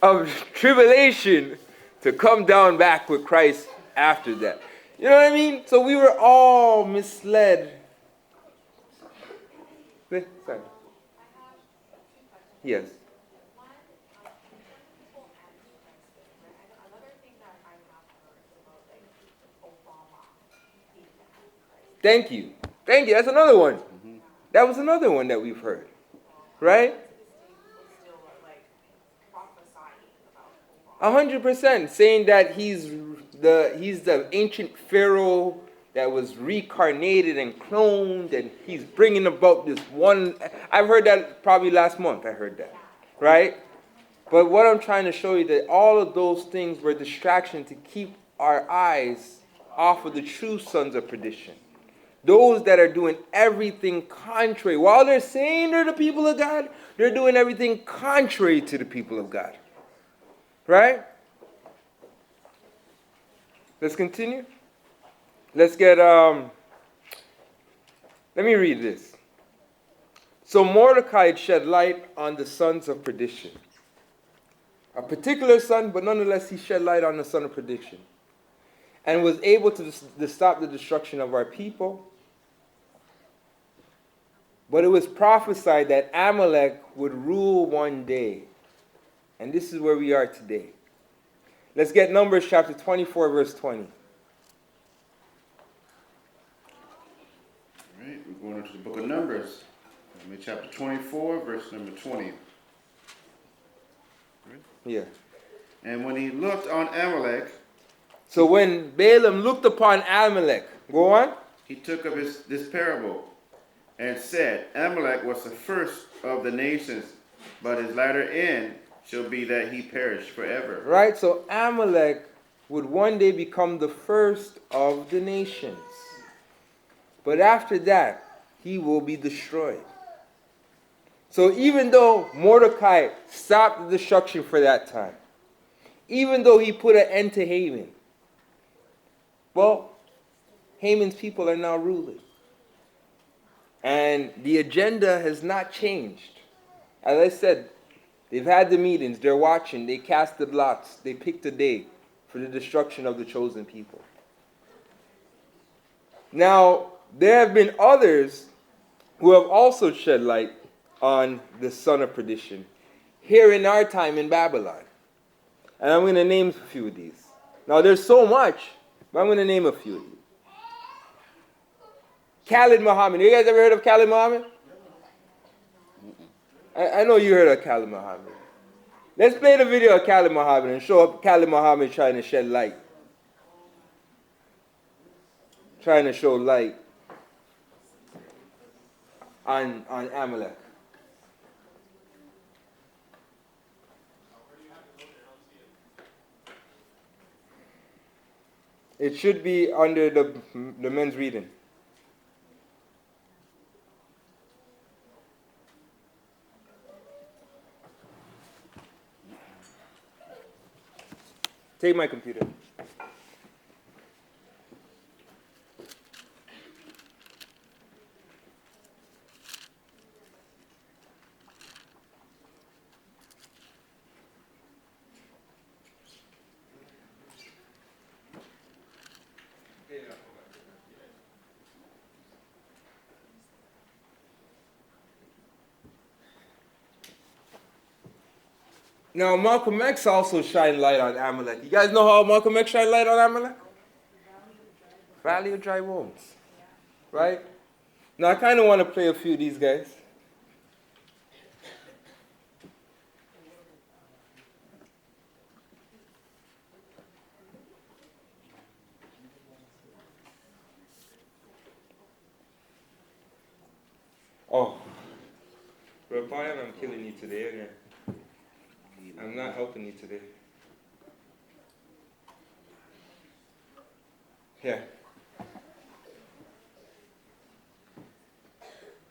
of tribulation to come down back with Christ after that. You know what I mean? So we were all misled. Sorry. Yes. Thank you. That's another one. That was another one that we've heard. Right? 100% saying that he's the ancient pharaoh that was reincarnated and cloned, and he's bringing about this one. I've heard that probably last month. I heard that. Right? But what I'm trying to show you that all of those things were distraction to keep our eyes off of the true sons of perdition. Those that are doing everything contrary. While they're saying they're the people of God, they're doing everything contrary to the people of God. Right? Let's continue. Let's get, let me read this. So Mordecai shed light on the sons of perdition. A particular son, but nonetheless he shed light on the son of perdition. And was able to stop the destruction of our people. But it was prophesied that Amalek would rule one day. And this is where we are today. Let's get Numbers chapter 24, verse 20. All right, we're going into the book of Numbers. Chapter 24, verse number 20. Yeah. And when he looked on Amalek, so when Balaam looked upon Amalek, go on. He took up this parable and said, Amalek was the first of the nations, but his latter end shall be that he perish forever. Right, so Amalek would one day become the first of the nations. But after that, he will be destroyed. So even though Mordecai stopped the destruction for that time, even though he put an end to Haman, well, Haman's people are now ruling. And the agenda has not changed. As I said, they've had the meetings, they're watching, they cast the lots, they picked a day for the destruction of the chosen people. Now, there have been others who have also shed light on the son of perdition here in our time in Babylon. And I'm going to name a few of these. Now, there's so much, but I'm going to name a few of these. Khalid Muhammad. You guys ever heard of Khalid Muhammad? I know you heard of Khalid Muhammad. Let's play the video of Khalid Muhammad and show up Khalid Muhammad trying to shed light. Trying to show light on Amalek. It should be under the men's reading. Take my computer. Now, Malcolm X also shined light on Amalek. You guys know how Malcolm X shined light on Amalek? Valley of Dry Bones. Right? Now, I kind of want to play a few of these guys. Oh. Brian, I'm killing you today, again. I'm not helping you today. Yeah.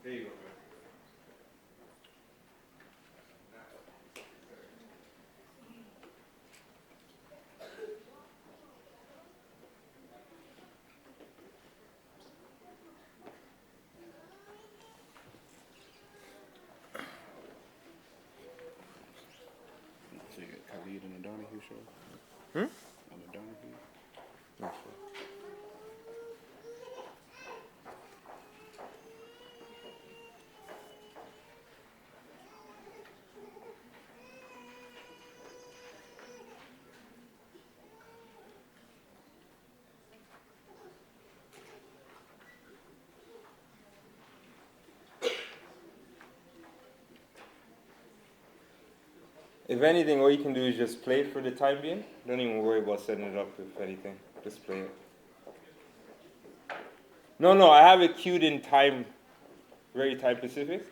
There you go, bro. So you got Khalid on the Donahue show? On the Donahue? Not sure. If anything, all you can do is just play it for the time being. Don't even worry about setting it up, if anything. Just play it. No, I have it queued in time, very time specific.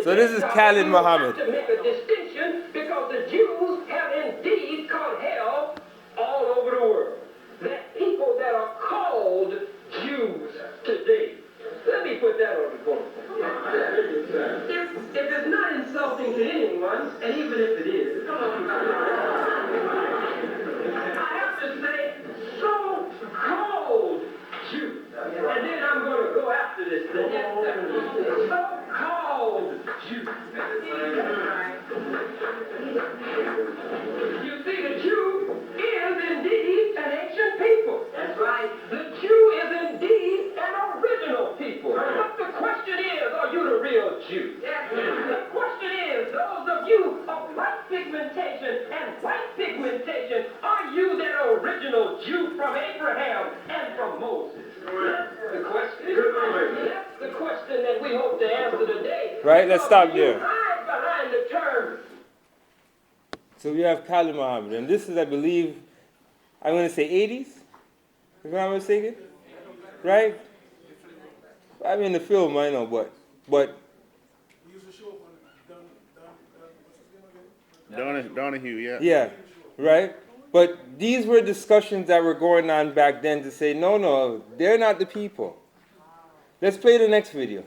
So this is Khalid Muhammad. To make a distinction because the Jews have indeed caused hell all over the world. That people that are called Jews today. Let me put that on the board. If it's not insulting to anyone, and even if it is, I have to say, so-called Jews. And then I'm going to go after this thing. So-called Jews. You see, the Jew is indeed an ancient people. That's right. The Jew is indeed an original people. But the question is, are you the real Jew? The question is, those of you of white pigmentation and white pigmentation, are you that original Jew from Abraham and from Moses? That's the question. That's the question that we hope to answer today. Right, let's stop there. Hide behind the term. So we have Khalid Muhammad, and this is, I believe, I'm going to say 80s, if I'm not mistaken, right? I mean, the film, I know, but Donahue, yeah. yeah, right? But these were discussions that were going on back then to say, no, they're not the people. Let's play the next video.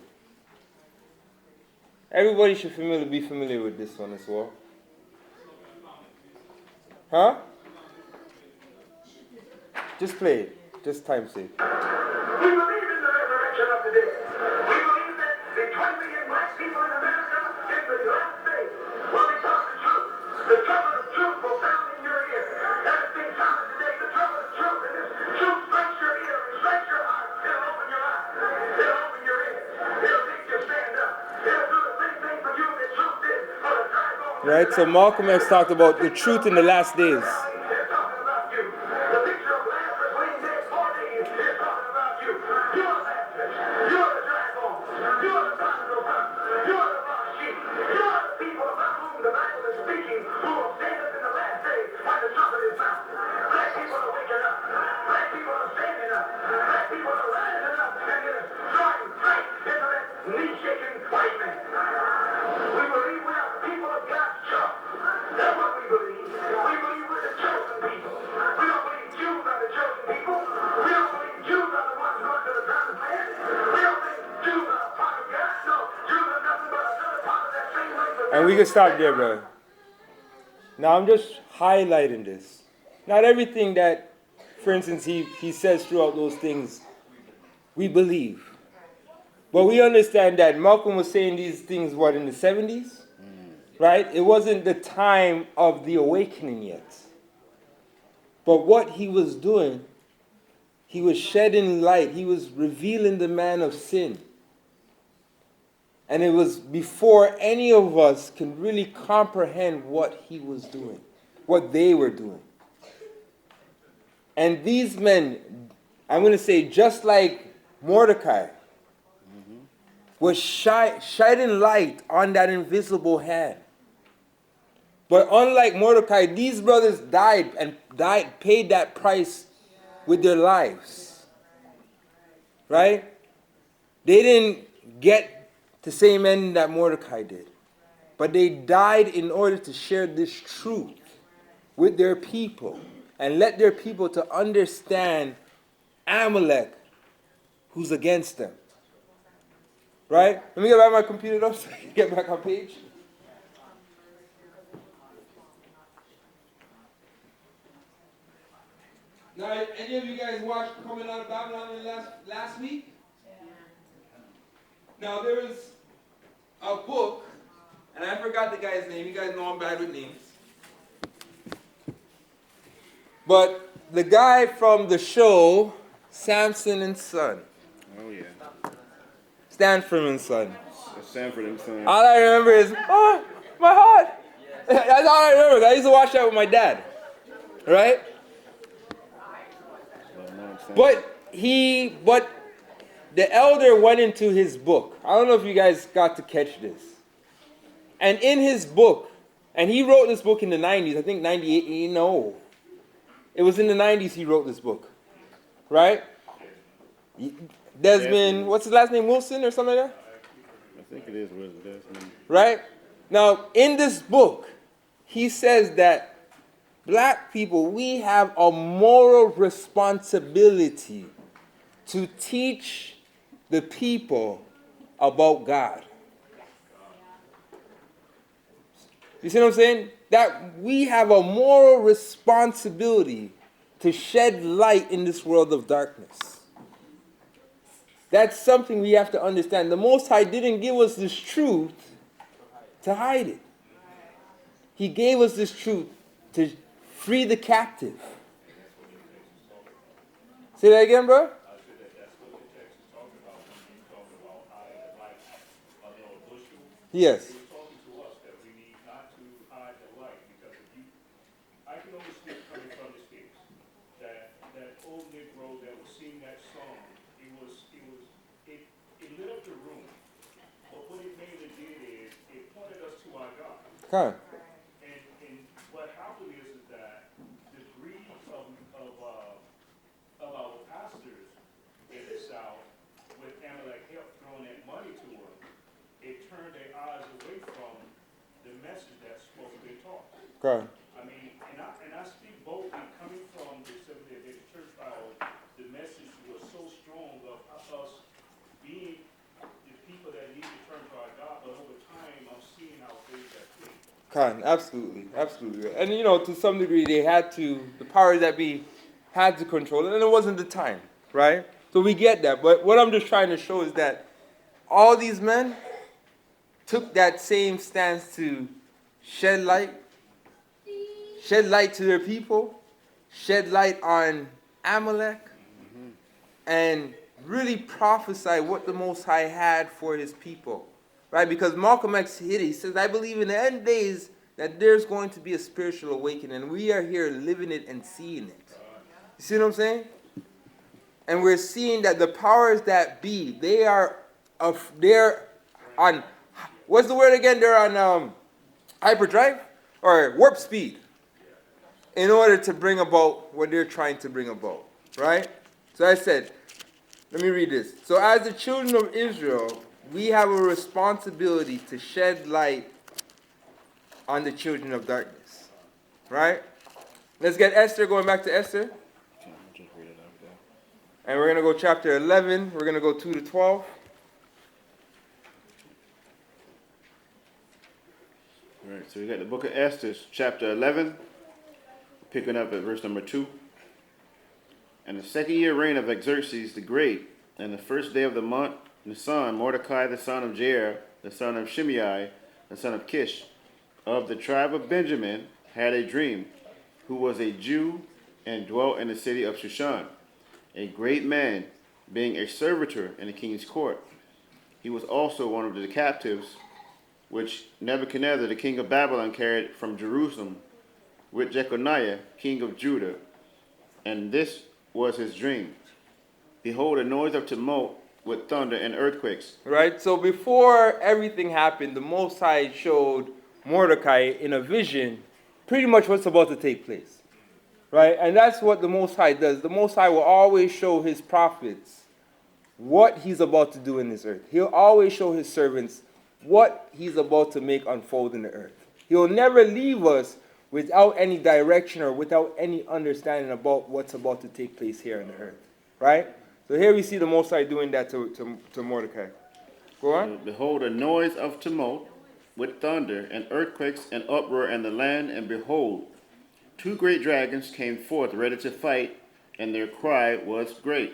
Everybody should be familiar with this one as well. Huh? Just play it. Just time sake. We believe in the resurrection of the dead. We believe that the 20 million black people in America in the last day will be taught the truth. The trumpet of truth will sound in your ear. That is being sounded today. The trumpet of truth. And this truth strikes your ear, it strikes your heart. It'll open your eyes. It'll open your ears. It'll make you stand up. It'll do the same thing for you that truth did for the dry bones. Right, so Malcolm X talked about the truth in the last days. And we can stop there, bro. Now I'm just highlighting this. Not everything that, for instance, he says throughout those things, we believe. But we understand that Malcolm was saying these things, what, in the 70s? Right? It wasn't the time of the awakening yet. But what he was doing, he was shedding light. He was revealing the man of sin. And it was before any of us can really comprehend what he was doing, what they were doing. And these men, I'm going to say just like Mordecai, was shining light on that invisible hand. But unlike Mordecai, these brothers paid that price with their lives. Right? They didn't get the same end that Mordecai did. But they died in order to share this truth with their people and let their people to understand Amalek, who's against them. Right? Let me get back my computer up so I can get back on page. Now, any of you guys watched Coming Out of Babylon last week? Now, there was a book, and I forgot the guy's name. You guys know I'm bad with names. But the guy from the show, Samson and Son. Oh, yeah. Stanford and Son. Stanford and Son. All I remember is, oh, my heart. That's all I remember. I used to watch that with my dad. Right? But the elder went into his book. I don't know if you guys got to catch this. And in his book, and he wrote this book in the 90s, I think 98, no. It was in the 90s he wrote this book. Right? Desmond, what's his last name, Wilson or something like that? think it is what it is. Right? Now, in this book, he says that black people, we have a moral responsibility to teach the people about God. You see what I'm saying? That we have a moral responsibility to shed light in this world of darkness. That's something we have to understand. The Most High didn't give us this truth to hide it. He gave us this truth to free the captive. Say that again, bro? Yes. He was talking to us that we need not to hide the light, because if you, I can only speak coming from the States, that old Negro that was singing that song, it lit up the room. But what it mainly did is, it pointed us to our God. Come. And what happened is that the greed of our pastors in the South, with Amalek help throwing that money to them, it turned their eyes away from the message that's supposed to be taught. Come. I mean, and I speak boldly coming from the Seventh Day Adventist Church Power. The message was so strong of us being the people that need to turn to our God, but over time I'm seeing how things have changed. Con, absolutely, absolutely. And you know, to some degree, the powers that be had to control it, and it wasn't the time, right? So we get that. But what I'm just trying to show is that all these men took that same stance to shed light to their people, shed light on Amalek, and really prophesy what the Most High had for his people. Right? Because Malcolm X hit it. He says, I believe in the end days that there's going to be a spiritual awakening, and we are here living it and seeing it. You see what I'm saying? And we're seeing that the powers that be, they're on, what's the word again? They're on hyperdrive or warp speed in order to bring about what they're trying to bring about. Right? So I said, let me read this. So as the children of Israel, we have a responsibility to shed light on the children of darkness. Right? Let's get Esther, going back to Esther. And we're going to go chapter 11. We're going to go 2 to 12. All right, so we got the book of Esther, chapter 11, picking up at verse number 2. And the second year reign of Xerxes the Great, and the first day of the month, Nisan, Mordecai the son of Jair, the son of Shimei, the son of Kish, of the tribe of Benjamin, had a dream, who was a Jew and dwelt in the city of Shushan, a great man, being a servitor in the king's court. He was also one of the captives which Nebuchadnezzar the king of Babylon carried from Jerusalem with Jeconiah king of Judah. And this was his dream. Behold, a noise of tumult with thunder and earthquakes. Right? So before everything happened, the Most High showed Mordecai in a vision pretty much what's about to take place. Right? And that's what the Most High does. The Most High will always show his prophets what he's about to do in this earth. He'll always show his servants what he's about to make unfold in the earth. He'll never leave us without any direction or without any understanding about what's about to take place here on the earth. Right? So here we see the Most High doing that to Mordecai. Go on. Behold, a noise of tumult with thunder and earthquakes and uproar in the land, and behold, two great dragons came forth ready to fight, and their cry was great.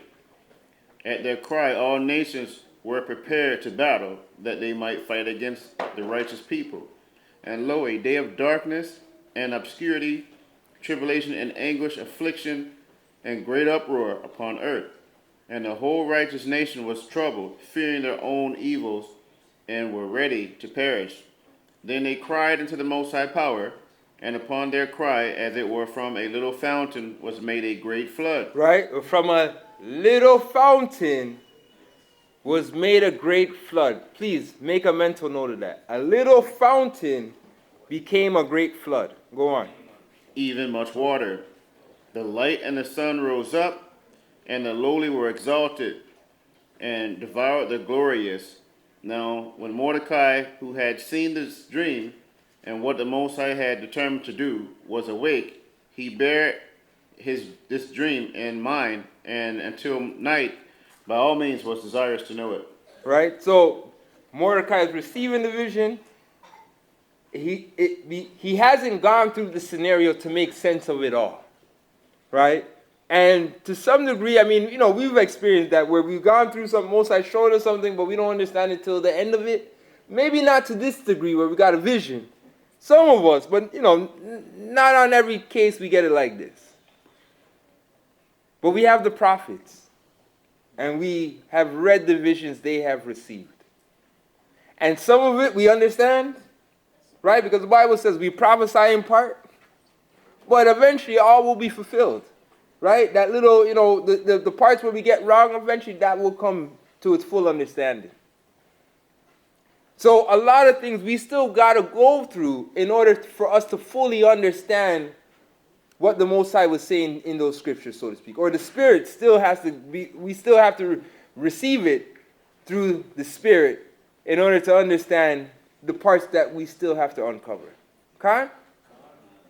At their cry all nations were prepared to battle, that they might fight against the righteous people. And lo, a day of darkness and obscurity, tribulation and anguish, affliction, and great uproar upon earth. And the whole righteous nation was troubled, fearing their own evils, and were ready to perish. Then they cried unto the Most High Power, and upon their cry, as it were from a little fountain, was made a great flood. Right? From a little fountain was made a great flood. Please make a mental note of that. A little fountain became a great flood. Go on. Even much water. The light and the sun rose up, and the lowly were exalted, and devoured the glorious. Now, when Mordecai, who had seen this dream and what the Most High had determined to do, was awake, he bare this dream in mind, and until night, by all means, was desirous to know it. Right? So Mordecai is receiving the vision. He hasn't gone through the scenario to make sense of it all. Right? And to some degree, I mean, you know, we've experienced that where we've gone through something, Most High showed us something, but we don't understand it till the end of it. Maybe not to this degree where we got a vision. Some of us, but, you know, not on every case we get it like this. But we have the prophets, and we have read the visions they have received. And some of it we understand, right? Because the Bible says we prophesy in part, but eventually all will be fulfilled. Right? That little, you know, the parts where we get wrong, eventually that will come to its full understanding. So a lot of things we still got to go through in order for us to fully understand what the Most High was saying in those scriptures, so to speak. Or the Spirit still has to be, we still have to receive it through the Spirit in order to understand the parts that we still have to uncover. Okay?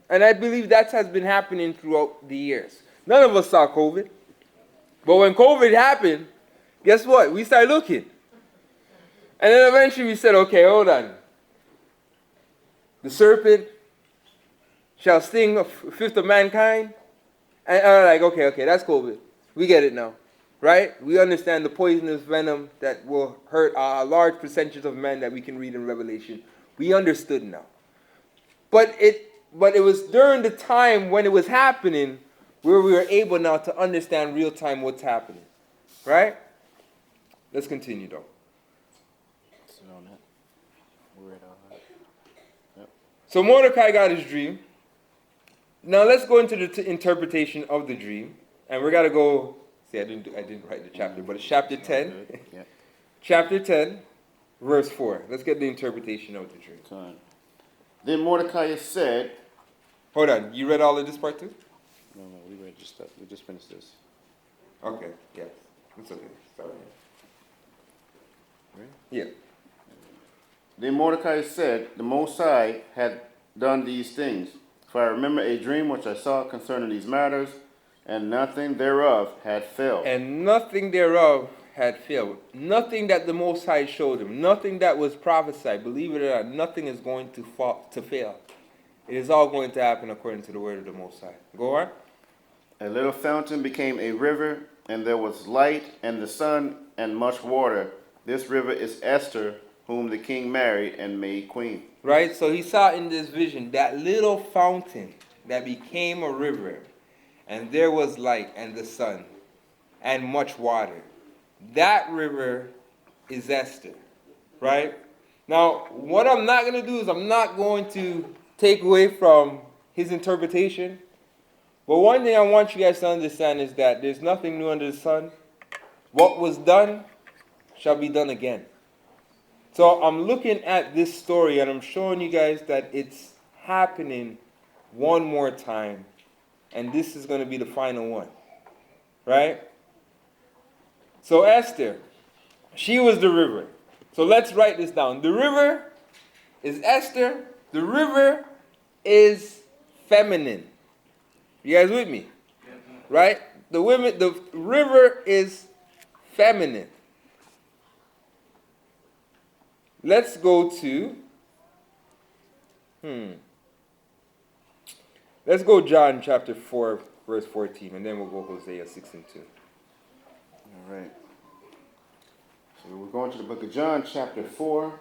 And I believe that has been happening throughout the years. None of us saw COVID. But when COVID happened, guess what? We started looking. And then eventually we said, okay, hold on. The serpent shall sting a fifth of mankind. And I'm like, okay, that's COVID. We get it now. Right? We understand the poisonous venom that will hurt a large percentage of men that we can read in Revelation. We understood now. But it was during the time when it was happening where we were able now to understand real time what's happening. Right? Let's continue though. So Mordecai got his dream. Now let's go into the interpretation of the dream. And we're going to go, see I didn't write the chapter, but it's chapter 10. Yeah. Chapter 10, verse 4. Let's get the interpretation of the dream. Then Mordecai said... Hold on, you read all of this part too? No, we read just stuff. We just finished this. Okay, yeah. It's okay. Sorry. Right? Yeah. Then Mordecai said, the Most High had done these things. For I remember a dream which I saw concerning these matters, and nothing thereof had failed. And nothing thereof had failed. Nothing that the Most High showed him, nothing that was prophesied, believe it or not, nothing is going to fail. It is all going to happen according to the word of the Most High. Go on. A little fountain became a river, and there was light and the sun and much water. This river is Esther, whom the king married and made queen. Right? So he saw in this vision that little fountain that became a river, and there was light and the sun and much water. That river is Esther. Right? Now, what I'm not going to do is I'm not going to take away from his interpretation. But one thing I want you guys to understand is that there's nothing new under the sun. What was done shall be done again. So I'm looking at this story and I'm showing you guys that it's happening one more time. And this is going to be the final one. Right? So Esther, she was the river. So let's write this down. The river is Esther. The river is feminine. You guys with me? Right? The river is feminine. Let's go to let's go John chapter 4 verse 14 and then we'll go Hosea 6 and 2. All right. So we're going to the book of John chapter 4,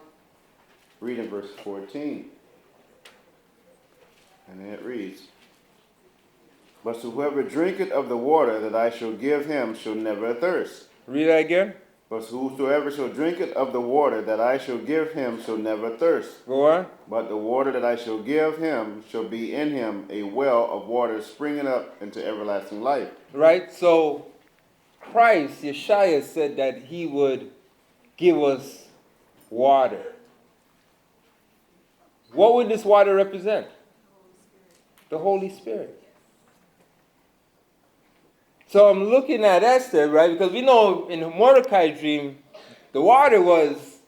reading verse 14. And it reads, but whoever drinketh of the water that I shall give him shall never thirst. Read that again. But whosoever shall drinketh of the water that I shall give him shall never thirst. Go on. But the water that I shall give him shall be in him a well of water springing up into everlasting life. Right? So Christ, Yeshua, said that he would give us water. What would this water represent? The Holy Spirit. So I'm looking at Esther, right? Because we know in Mordecai's dream, the water was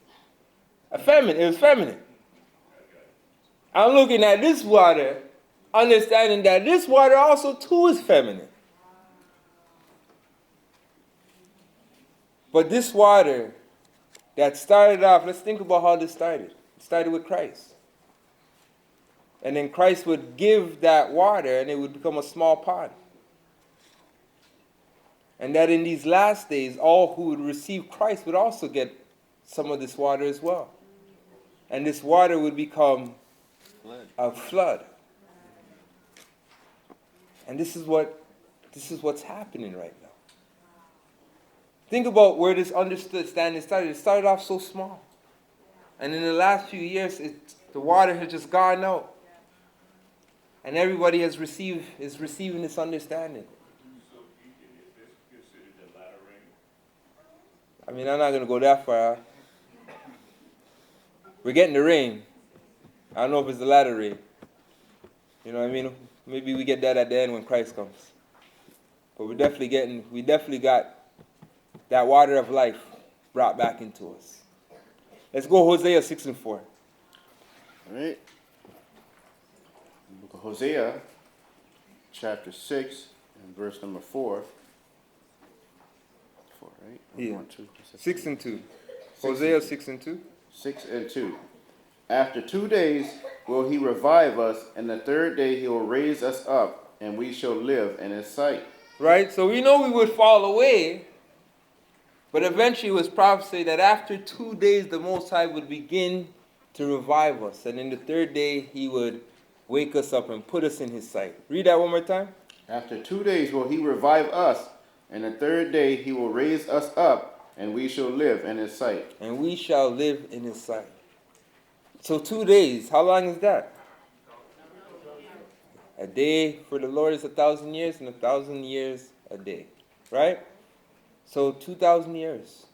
It was feminine. I'm looking at this water, understanding that this water also too is feminine. But this water that started off, let's think about how this started. It started with Christ. And then Christ would give that water and it would become a small pond. And that in these last days, all who would receive Christ would also get some of this water as well. And this water would become a flood. And this is what's happening right now. Think about where this understanding started. It started off so small. And in the last few years, the water has just gone out. And everybody is receiving this understanding. So is this considered the latter rain? I mean, I'm not going to go that far. We're getting the rain. I don't know if it's the latter rain. You know what I mean? Maybe we get that at the end when Christ comes. But we definitely got that water of life brought back into us. Let's go Hosea 6:4. All right. Book of Hosea, chapter 6, and verse number 4. 4, right? Yeah. 1, 2, 6 and 2. Hosea 6 and 2. 6 and 2. After 2 days will he revive us, and the third day he will raise us up, and we shall live in his sight. Right? So we know we would fall away, but eventually it was prophesied that after 2 days the Most High would begin to revive us, and in the third day he would wake us up and put us in his sight. Read that one more time. After 2 days will he revive us, and the third day he will raise us up, and we shall live in his sight. And we shall live in his sight. So 2 days, how long is that? A day for the Lord is 1,000 years, and 1,000 years a day. Right? So 2,000 years.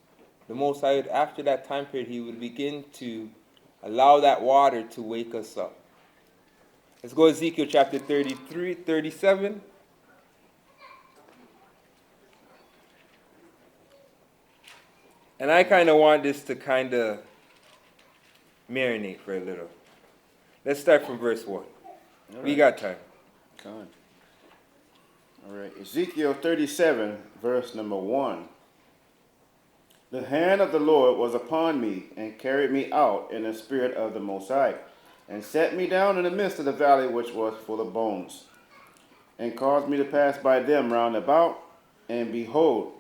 The Most High, after that time period, he would begin to allow that water to wake us up. Let's go to Ezekiel chapter 37. And I kind of want this to kind of marinate for a little. Let's start from verse 1. We got time. Come. All right. Ezekiel 37, verse number 1. The hand of the Lord was upon me, and carried me out in the spirit of the Most High, and set me down in the midst of the valley which was full of bones, and caused me to pass by them round about, and behold,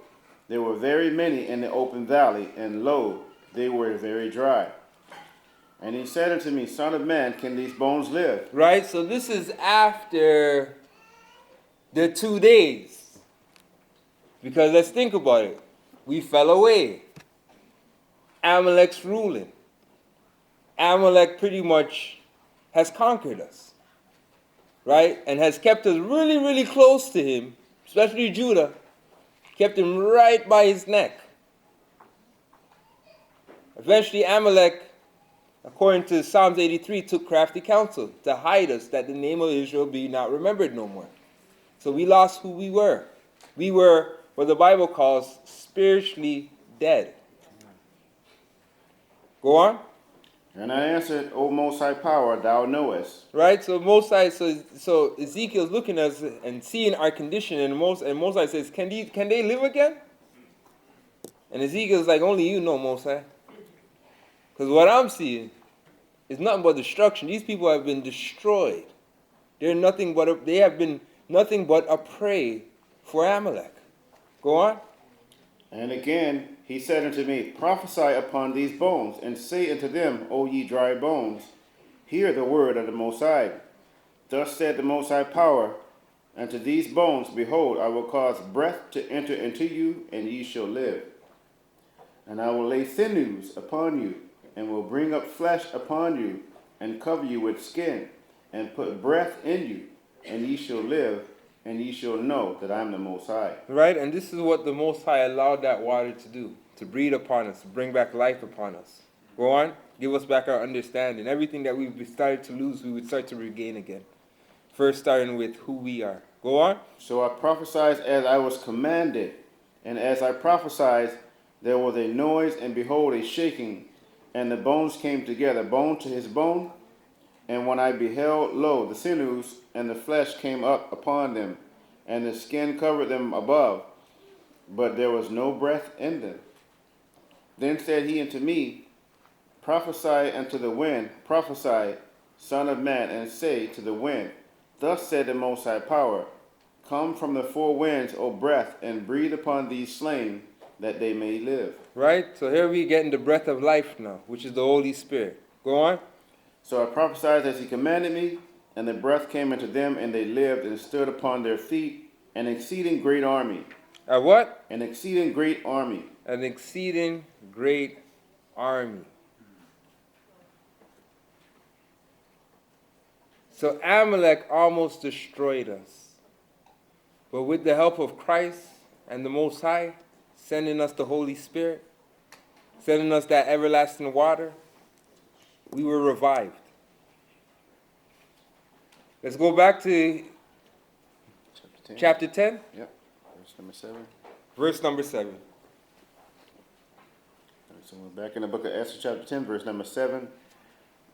there were very many in the open valley, and lo, they were very dry. And he said unto me, Son of man, can these bones live? Right? So this is after the 2 days. Because let's think about it. We fell away. Amalek's ruling. Amalek pretty much has conquered us. Right? And has kept us really, really close to him, especially Judah. Kept him right by his neck. Eventually Amalek, according to Psalms 83, took crafty counsel to hide us, that the name of Israel be not remembered no more. So we lost who we were. We were what the Bible calls spiritually dead. Go on. And I answered, O Most High Power, thou knowest. Right? So Most High, so Ezekiel's looking at us and seeing our condition, and Most High says, can they live again? And Ezekiel's like, only you know, Most High. Because what I'm seeing is nothing but destruction. These people have been destroyed. They have been nothing but a prey for Amalek. Go on. And again he said unto me, Prophesy upon these bones, and say unto them, O ye dry bones, hear the word of the Most High. Thus said the Most High Power, unto these bones, behold, I will cause breath to enter into you, and ye shall live. And I will lay sinews upon you, and will bring up flesh upon you, and cover you with skin, and put breath in you, and ye shall live, and ye shall know that I am the Most High. Right? And this is what the Most High allowed that water to do, to breathe upon us, to bring back life upon us. Go on. Give us back our understanding. Everything that we've started to lose, we would start to regain again. First starting with who we are. Go on. So I prophesied as I was commanded, and as I prophesied, there was a noise, and behold, a shaking, And the bones came together, bone to his bone. And when I beheld, lo, the sinews and the flesh came up upon them, and the skin covered them above, but there was no breath in them. Then said he unto me, Prophesy unto the wind, prophesy, Son of man, and say to the wind, Thus said the Most High Power, Come from the four winds, O breath, and breathe upon these slain, that they may live. Right? So here we get in the breath of life now, which is the Holy Spirit. Go on. So I prophesied as he commanded me, and the breath came into them, and they lived and stood upon their feet, an exceeding great army. A what? An exceeding great army. An exceeding great army. So Amalek almost destroyed us. But with the help of Christ and the Most High, sending us the Holy Spirit, sending us that everlasting water, we were revived. Let's go back to chapter 10. Yep. Verse number 7. Verse number 7. So we're back in the book of Esther, chapter 10, verse number 7.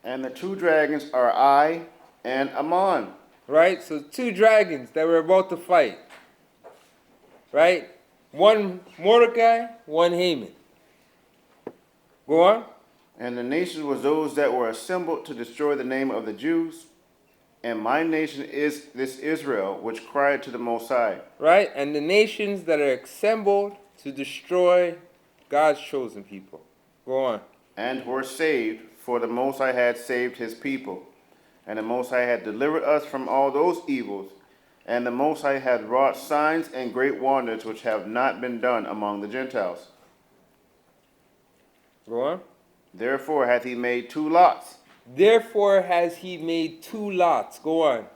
And the two dragons are I and Ammon. Right? So two dragons that were about to fight. Right? One Mordecai, one Haman. Go on. And the nations was those that were assembled to destroy the name of the Jews. And my nation is this Israel, which cried to the Most High. Right? And the nations that are assembled to destroy God's chosen people. Go on. And were saved, for the Most High had saved his people. And the Most High had delivered us from all those evils. And the Most High had wrought signs and great wonders which have not been done among the Gentiles. Go on. Therefore hath he made two lots. Therefore has he made two lots. Go on.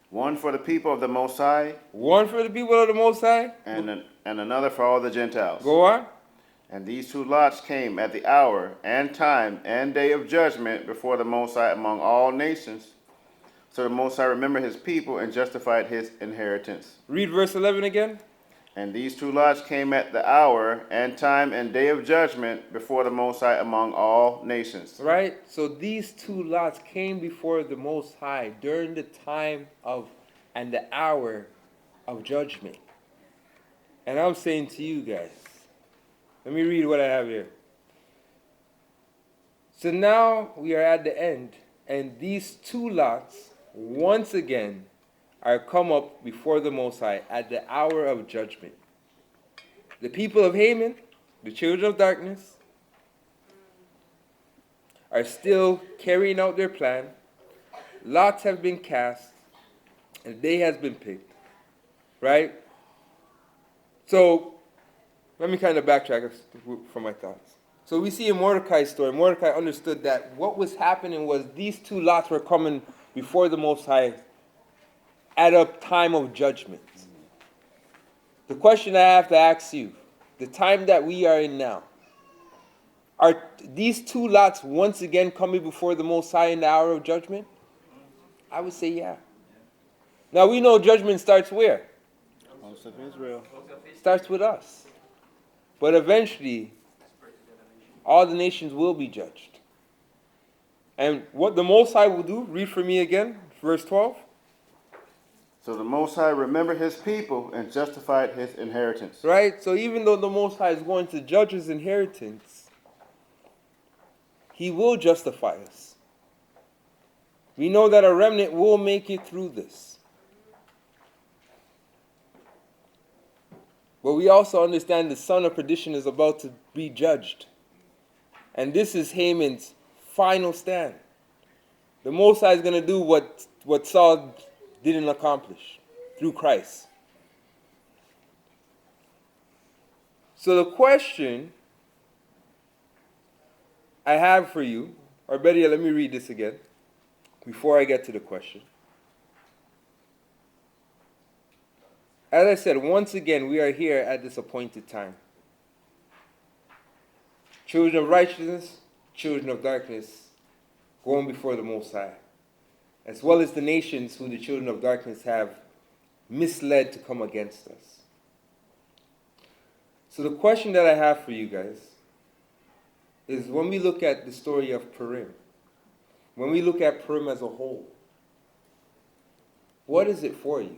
One for the people of the Most High. One for the people of the Most High. And another for all the Gentiles. Go on. And these two lots came at the hour and time and day of judgment before the Most High among all nations. So the Most High remembered his people and justified his inheritance. Read verse 11 again. And these two lots came at the hour and time and day of judgment before the Most High among all nations. Right? So these two lots came before the Most High during the time of and the hour of judgment. And I'm saying to you guys, let me read what I have here. So now we are at the end, and these two lots once again are come up before the Most High at the hour of judgment. The people of Haman, the children of darkness, are still carrying out their plan. Lots have been cast, and a day has been picked. Right? So, let me kind of backtrack from my thoughts. So we see in Mordecai's story, Mordecai understood that what was happening was these two lots were coming before the Most High at a time of judgment. The question I have to ask you, the time that we are in now, are these two lots once again coming before the Most High in the hour of judgment? I would say yeah. Now we know judgment starts where? House of Israel. Starts with us. But eventually, all the nations will be judged. And what the Most High will do, read for me again, verse 12. So the Most High remembered his people and justified his inheritance. Right? So even though the Most High is going to judge his inheritance, he will justify us. We know that a remnant will make it through this. But we also understand the son of perdition is about to be judged. And this is Haman's final stand. The Most High is going to do what Saul didn't accomplish through Christ. So the question I have for you, or better yet, let me read this again before I get to the question. As I said, once again, we are here at this appointed time. Children of righteousness, children of darkness, going before the Most High, as well as the nations who the children of darkness have misled to come against us. So the question that I have for you guys is when we look at the story of Purim, when we look at Purim as a whole, what is it for you?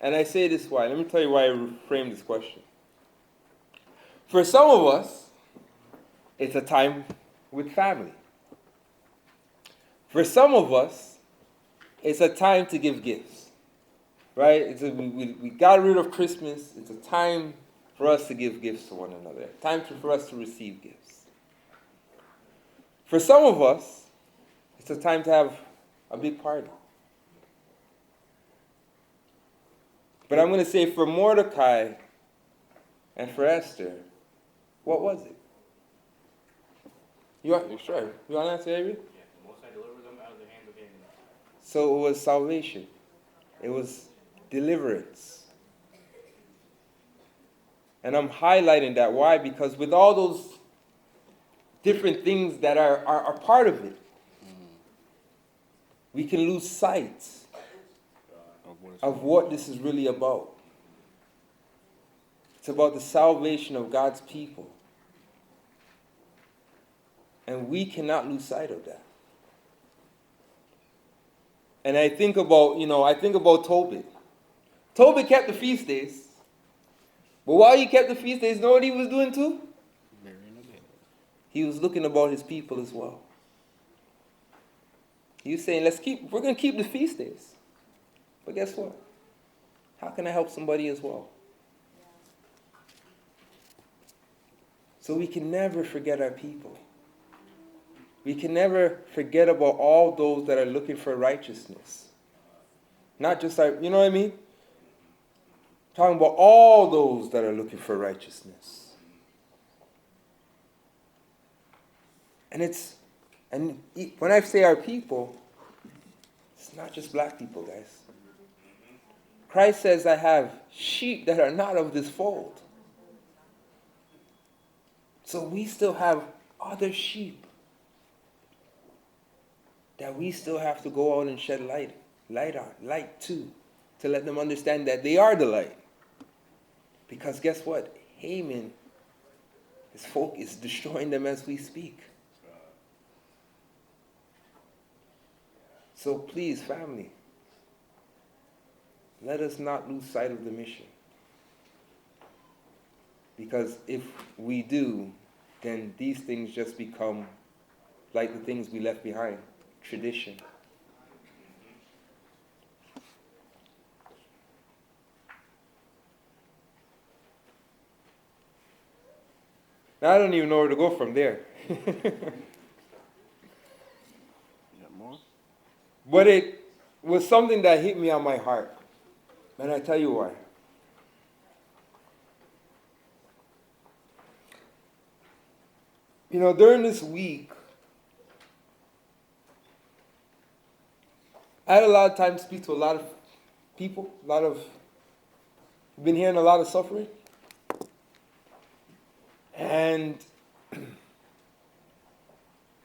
And I say this why. Let me tell you why I framed this question. For some of us, it's a time with family. For some of us, it's a time to give gifts. Right? We got rid of Christmas. It's a time for us to give gifts to one another. For us to receive gifts. For some of us, it's a time to have a big party. But I'm going to say for Mordecai and for Esther, what was it? You want to answer, Avery? Yeah, the Most High delivered them out of the hands of Haman. So it was salvation. It was deliverance. And I'm highlighting that. Why? Because with all those different things that are part of it, we can lose sight of what this is really about. It's about the salvation of God's people. And we cannot lose sight of that. And I think about Tobit. Tobit kept the feast days. But while he kept the feast days, you know what he was doing too? He was looking about his people as well. He was saying, we're going to keep the feast days. But guess what? How can I help somebody as well? So we can never forget our people. We can never forget about all those that are looking for righteousness. Not just you know what I mean? Talking about all those that are looking for righteousness. And when I say our people, it's not just black people, guys. Christ says, I have sheep that are not of this fold. So we still have other sheep that we still have to go out and shed light to let them understand that they are the light. Because guess what? Haman, his folk is destroying them as we speak. So please, family, let us not lose sight of the mission. Because if we do, then these things just become like the things we left behind, tradition. Now I don't even know where to go from there. But it was something that hit me on my heart. And I tell you why. You know, during this week, I had a lot of time to speak to a lot of people, been hearing a lot of suffering. And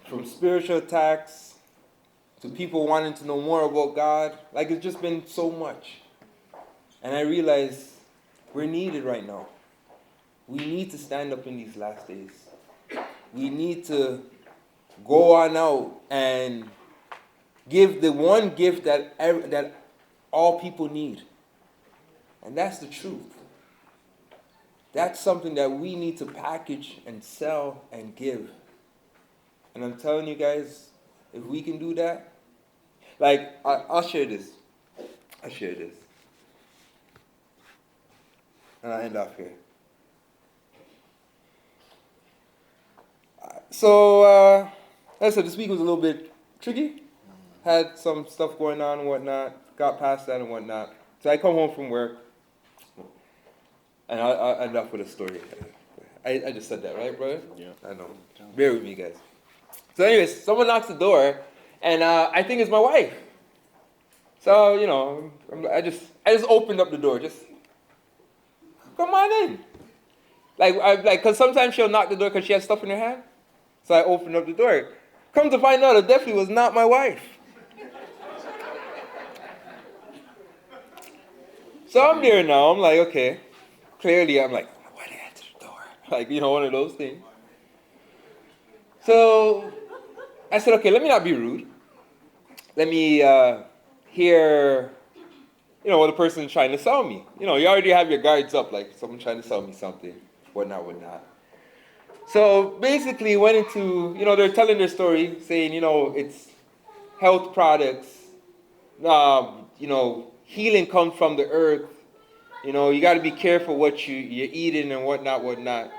from spiritual attacks to people wanting to know more about God, like it's just been so much. And I realized we're needed right now. We need to stand up in these last days. We need to go on out and give the one gift that all people need. And that's the truth. That's something that we need to package and sell and give. And I'm telling you guys, if we can do that, like, I'll share this. And I'll end off here. So, like I said, this week was a little bit tricky. Had some stuff going on and whatnot. Got past that and whatnot. So I come home from work. And I'll end up with a story. I just said that, right, brother? Yeah. I know. Bear with me, guys. So anyways, someone knocks the door, and I think it's my wife. So, you know, I just opened up the door. Just, come on in. Because sometimes she'll knock the door because she has stuff in her hand. So I opened up the door. Come to find out, it definitely was not my wife. So I'm there now. I'm like, okay. Clearly, I'm like, why did I answer the door? Like, you know, one of those things. So I said, okay, let me not be rude. Let me hear, what the person is trying to sell me. You already have your guards up, like someone trying to sell me something, whatnot. So basically went into, they're telling their story, saying, it's health products, healing comes from the earth. You got to be careful what you're eating and whatnot.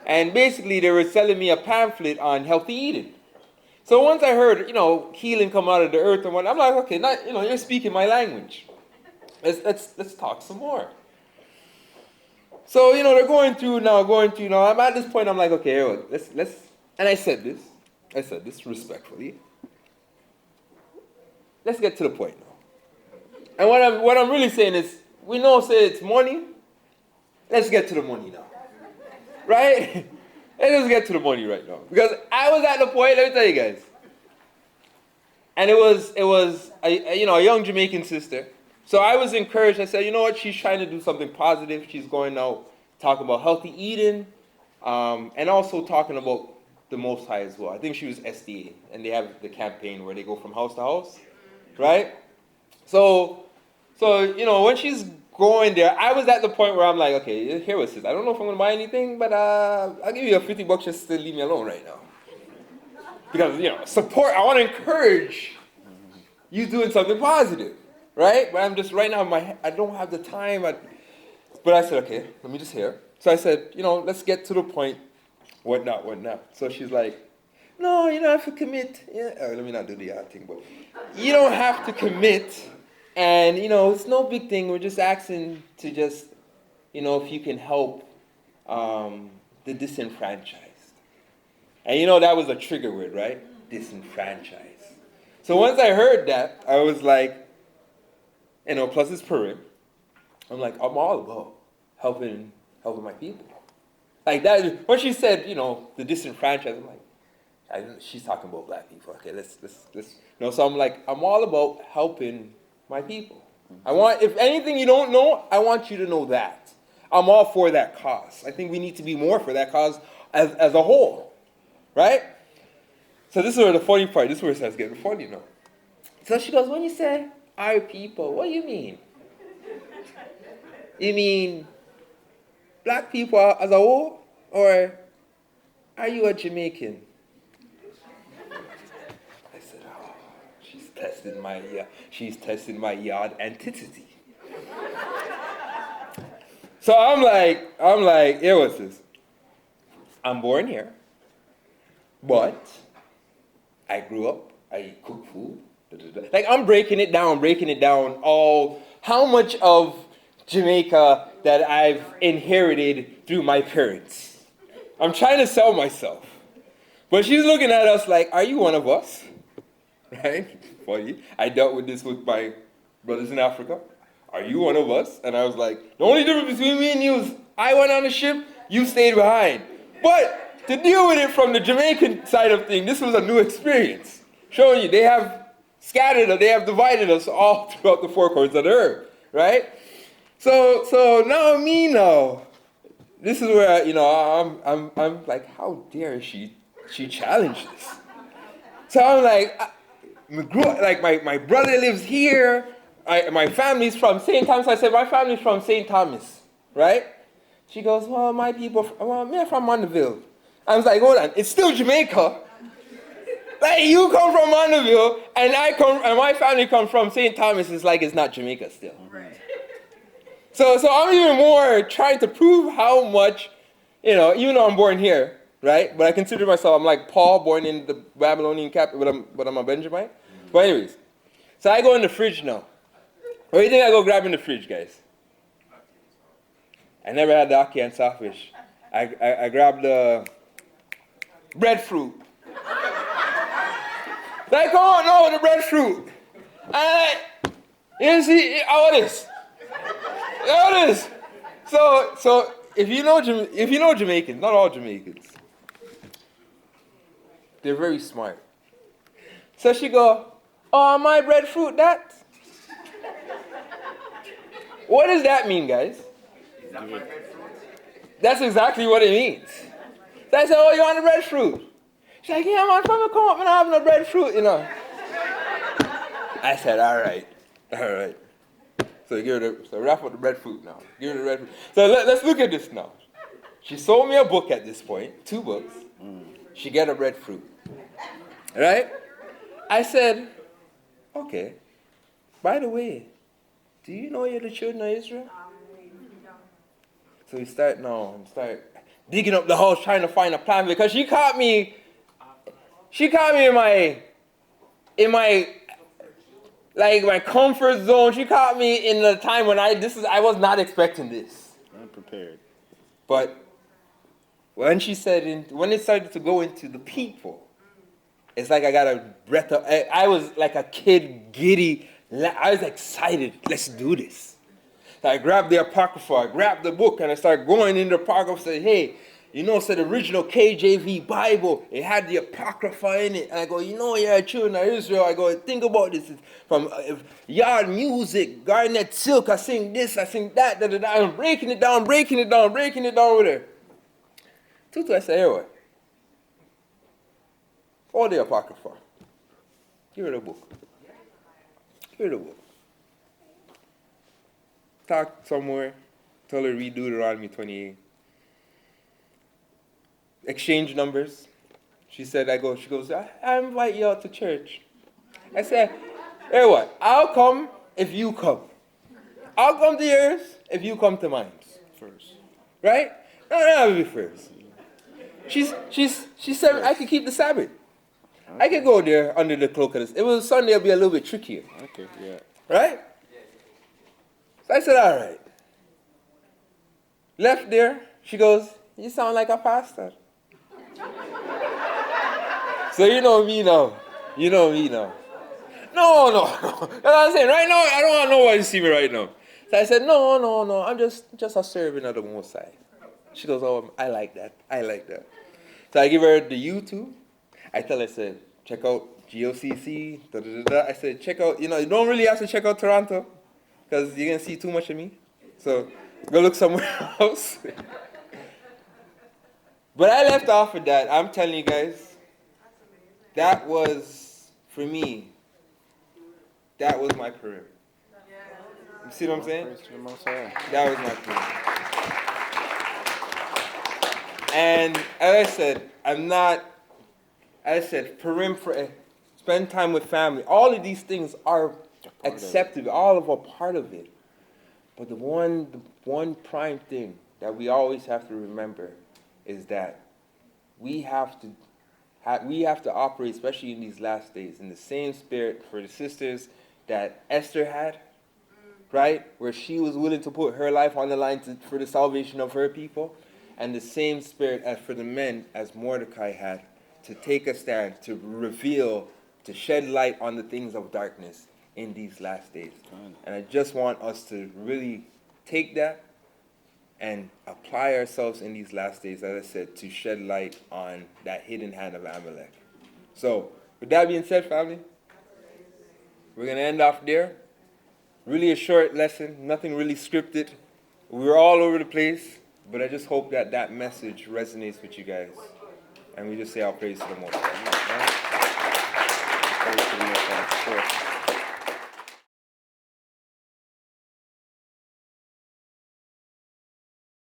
And basically they were selling me a pamphlet on healthy eating. So once I heard, healing come out of the earth and whatnot, I'm like, okay, you're speaking my language. Let's talk some more. So, they're going through now. I'm at this point, I'm like, okay, let's, and I said this respectfully. Let's get to the point now. And what I'm really saying is, we know, say it's money. Let's get to the money now. Right? Let's get to the money right now. Because I was at the point, let me tell you guys. And it was a young Jamaican sister. So I was encouraged. I said, you know what? She's trying to do something positive. She's going out talking about healthy eating, and also talking about the Most High as well. I think she was SDA, and they have the campaign where they go from house to house, right? So when she's going there, I was at the point where I'm like, okay, here was this. I don't know if I'm going to buy anything, but I'll give you $50 just to leave me alone right now. Because, support, I want to encourage you doing something positive, right? But I'm just, right now, I don't have the time. But I said, okay, let me just hear. So I said, let's get to the point, whatnot. So she's like, no, you don't have to commit. Yeah, let me not do the thing, but you don't have to commit. And, it's no big thing. We're just asking to just, if you can help the disenfranchised. And that was a trigger word, right? Disenfranchised. So once I heard that, I was like, plus it's Purim. I'm like, I'm all about helping my people. Like that, when she said, the disenfranchised, I'm like, she's talking about black people. Okay, let's. So I'm like, I'm all about helping my people. If anything you don't know, I want you to know that. I'm all for that cause. I think we need to be more for that cause as a whole. Right? So this is where the funny part, this is where it starts getting funny now. So she goes, when you say our people, what do you mean? You mean black people as a whole? Or are you a Jamaican? I said, oh, she's testing my yard antipathy. So I'm like, here was this. I'm born here. But I grew up, I cook food. Like I'm breaking it down all how much of Jamaica that I've inherited through my parents. I'm trying to sell myself. But she's looking at us like, are you one of us? Right? Funny. I dealt with this with my brothers in Africa. Are you one of us? And I was like, the only difference between me and you is I went on the ship, you stayed behind. But to deal with it from the Jamaican side of things, this was a new experience. Showing you, they have divided us all throughout the four corners of the earth, right? So now, this is where, I'm like, how dare she challenge this? So I'm like, my brother lives here, my family's from St. Thomas. I said, my family's from St. Thomas, right? She goes, well, my people, me from Mandeville. I was like, hold on, it's still Jamaica. Like, you come from Mandeville, and my family comes from St. Thomas. It's like it's not Jamaica still. Right. So I'm even more trying to prove how much, even though I'm born here, right? But I consider myself, I'm like Paul, born in the Babylonian capital, but I'm a Benjamite. But anyways, so I go in the fridge now. What do you think I go grab in the fridge, guys? I never had the ackee and sawfish. I grabbed the breadfruit. Like, come on, no, the breadfruit. You see, how it is. How it is. So if you know Jamaicans, not all Jamaicans, they're very smart. So she go, oh, my breadfruit, that? What does that mean, guys? Is that my breadfruit? That's exactly what it means. So I said, oh, you want the breadfruit? She's like, yeah, man, come up and have no breadfruit, you know. I said, all right. So wrap up the breadfruit now. Give her the breadfruit. So let's look at this now. She sold me a book at this point, 2 books. She get a breadfruit. Right? I said, okay, by the way, do you know you're the children of Israel? So we start digging up the house trying to find a plan because she caught me in my comfort zone. She caught me in the time when I was not expecting this. Unprepared. But when it started to go into the people, it's like I got a breath of, I was like a kid, giddy. I was excited. Let's do this. So I grabbed the Apocrypha, I grabbed the book, and I started going in the Apocrypha, say, hey, the original KJV Bible, it had the Apocrypha in it. And I go, you're children of Israel. I go, think about this. It's from yard music, garnet silk, I sing this, I sing that, I'm breaking it down with her. Tutu, I said, hey, what? All the Apocrypha. Give her the book. Talk somewhere. Tell her read Deuteronomy 28. Exchange numbers. She goes, I invite you out to church. I said, hey, what? I'll come if you come. I'll come to yours if you come to mine. First. Right? No, I'll be first. She said I could keep the Sabbath. I could go there under the cloak of this. If it was Sunday, it'd be a little bit trickier. Okay, yeah. Right? So I said, all right. Left there. She goes, you sound like a pastor. So you know me now. No. That's what I'm saying. Right now, I don't want nobody to see me right now. So I said, no. I'm just a servant of the Most High. She goes, oh, I like that. So I give her the YouTube. I tell her, I said, check out GOCC. I said, check out, you don't really have to check out Toronto because you're going to see too much of me. So go look somewhere else. But I left off with that. I'm telling you guys, that was, for me, that was my Purim. You see what I'm saying? That was my Purim. And as I said, Purim, spend time with family. All of these things are acceptable. All of a part of it. But the one prime thing that we always have to remember is that we have to operate, especially in these last days, in the same spirit for the sisters that Esther had, right? Where she was willing to put her life on the line for the salvation of her people. And the same spirit as for the men as Mordecai had, to take a stand, to reveal, to shed light on the things of darkness in these last days. And I just want us to really take that and apply ourselves in these last days, as I said, to shed light on that hidden hand of Amalek. So, with that being said, family, we're going to end off there. Really a short lesson, nothing really scripted. We were all over the place, but I just hope that message resonates with you guys. And we just say our praise to the Most High. Praise to the Most High.